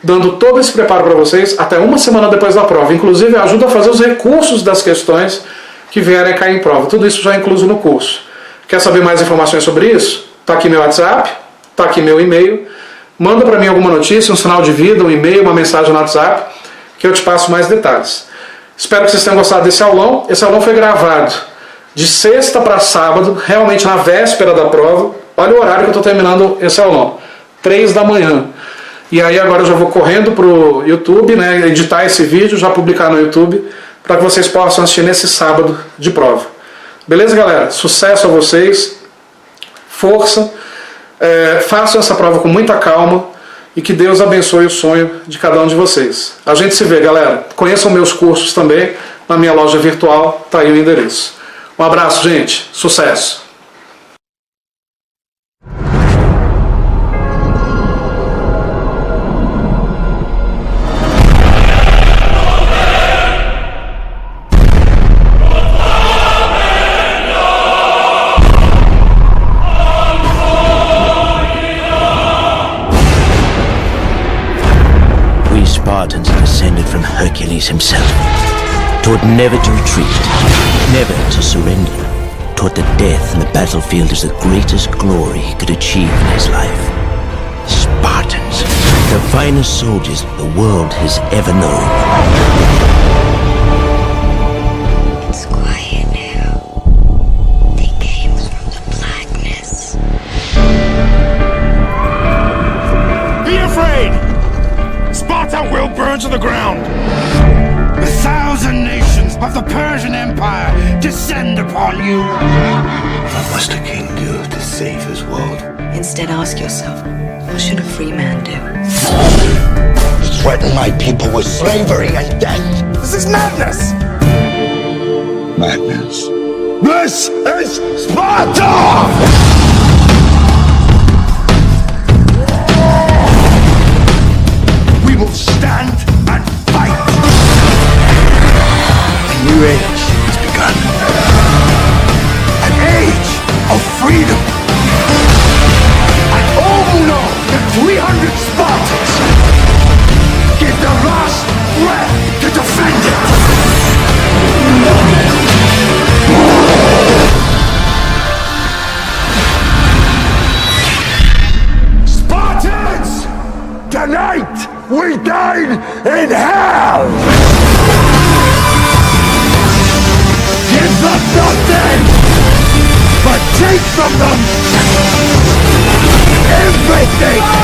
dando todo esse preparo para vocês até uma semana depois da prova. Inclusive, ajuda a fazer os recursos das questões que vierem a cair em prova. Tudo isso já é incluso no curso. Quer saber mais informações sobre isso? Está aqui meu WhatsApp, está aqui meu e-mail. Manda para mim alguma notícia, um sinal de vida, um e-mail, uma mensagem no WhatsApp, que eu te passo mais detalhes. Espero que vocês tenham gostado desse aulão. Esse aulão foi gravado de sexta para sábado, realmente na véspera da prova. Olha o horário que eu estou terminando esse aulão, 3 da manhã. E aí agora eu já vou correndo para o YouTube, né, editar esse vídeo, já publicar no YouTube, para que vocês possam assistir nesse sábado de prova. Beleza, galera? Sucesso a vocês, força, façam essa prova com muita calma e que Deus abençoe o sonho de cada um de vocês. A gente se vê, galera. Conheçam meus cursos também na minha loja virtual, tá aí o endereço. Um abraço, gente. Sucesso! Spartans are descended from Hercules himself, taught never to retreat, never to surrender, taught that death in the battlefield is the greatest glory he could achieve in his life. Spartans, the finest soldiers the world has ever known. It's quiet now. They came from the blackness. Be afraid! Sparta will burn to the ground! 1,000 nations of the Persian Empire descend upon you! What must a king do to save his world? Instead, ask yourself, what should a free man do? Threaten my people with slavery and death! This is madness! Madness. This is Sparta! We will stand and fight! A new age has begun. An age of freedom! And all who know that 300 Spartans give their last breath to defend it! Spartans! Tonight we dine in hell! Give them nothing, but take from them everything!